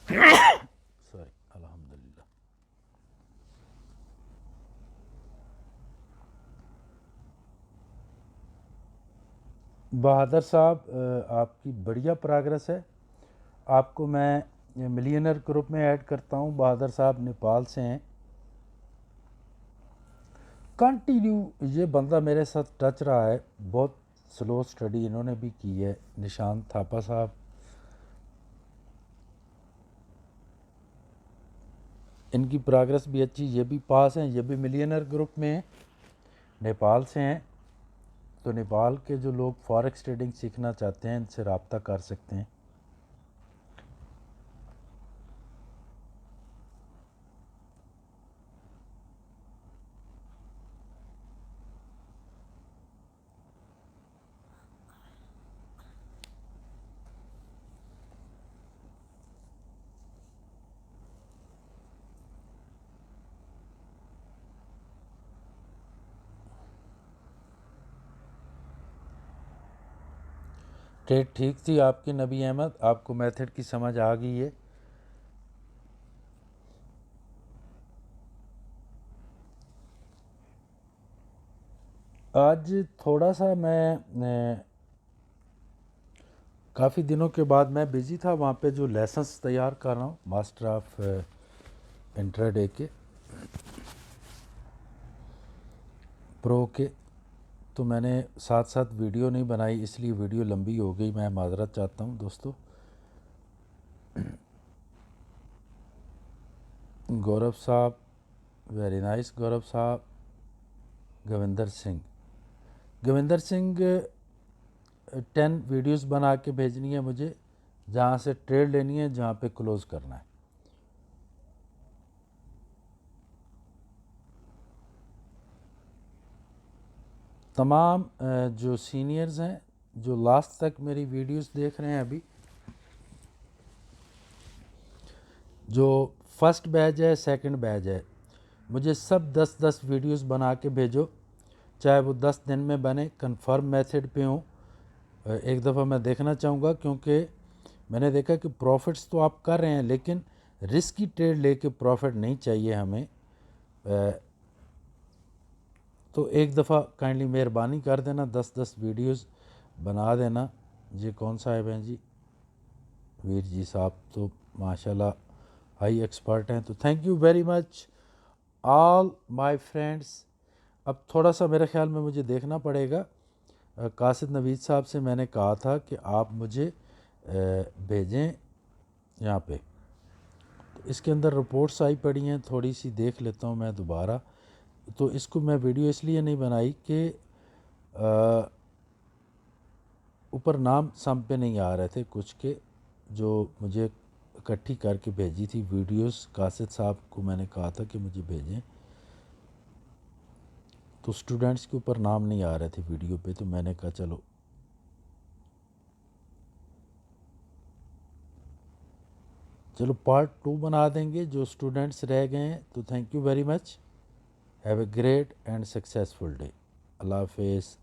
सॉरी अल्हम्दुलिल्लाह, बहादुर साहब आपकी बढ़िया प्रोग्रेस है। आपको मैं मिलियनर ग्रुप में ऐड करता हूँ। बहादुर साहब नेपाल से हैं। कंटिन्यू ये बंदा मेरे साथ टच रहा है, बहुत स्लो स्टडी इन्होंने भी की है। निशान थापा साहब, इनकी प्रोग्रेस भी अच्छी, ये भी पास हैं, ये भी मिलियनर ग्रुप में हैं, नेपाल से हैं। तो नेपाल के जो लोग फॉरेक्स ट्रेडिंग सीखना चाहते हैं इनसे रब्ता कर सकते हैं। ट्रेड ठीक थी आपकी नबी अहमद, आपको मेथड की समझ आ गई है। आज थोड़ा सा मैं काफ़ी दिनों के बाद मैं बिज़ी था, वहाँ पे जो लेसन्स तैयार कर रहा हूँ मास्टर ऑफ इंट्राडे के प्रो के, तो मैंने साथ साथ वीडियो नहीं बनाई, इसलिए वीडियो लंबी हो गई। मैं माजरत चाहता हूँ दोस्तों। गौरव साहब, वेरी नाइस गौरव साहब। गविंदर सिंह 10 वीडियोस बना के भेजनी है मुझे, जहाँ से ट्रेड लेनी है, जहाँ पे क्लोज़ करना है। तमाम जो सीनियर्स हैं जो लास्ट तक मेरी वीडियोस देख रहे हैं, अभी जो फर्स्ट बैच है सेकंड बैच है, मुझे सब 10-10 वीडियोस बना के भेजो, चाहे वो 10 दिन में बने, कंफर्म मेथड पे हो। एक दफ़ा मैं देखना चाहूँगा, क्योंकि मैंने देखा कि प्रॉफिट्स तो आप कर रहे हैं, लेकिन रिस्क की ट्रेड लेके प्रॉफिट नहीं चाहिए हमें। तो एक दफ़ा काइंडली मेहरबानी कर देना, 10-10 वीडियोस बना देना। ये कौन साहब हैं जी? वीर जी साहब तो माशाल्लाह हाई एक्सपर्ट हैं, तो thank you very much all my friends. अब थोड़ा सा मेरे ख्याल में मुझे देखना पड़ेगा। कासिद नवीद साहब से मैंने कहा था कि आप मुझे भेजें यहाँ पे, तो इसके अंदर रिपोर्ट्स आई पड़ी हैं, थोड़ी सी देख लेता हूँ मैं दोबारा। तो इसको मैं वीडियो इसलिए नहीं बनाई कि ऊपर नाम सम पे नहीं आ रहे थे कुछ के, जो मुझे इकट्ठी करके भेजी थी वीडियोस। कासिद साहब को मैंने कहा था कि मुझे भेजें, तो स्टूडेंट्स के ऊपर नाम नहीं आ रहे थे वीडियो पे, तो मैंने कहा चलो पार्ट 2 बना देंगे जो स्टूडेंट्स रह गए हैं। तो thank you very much, have a great and successful day. Allah हाफिज़।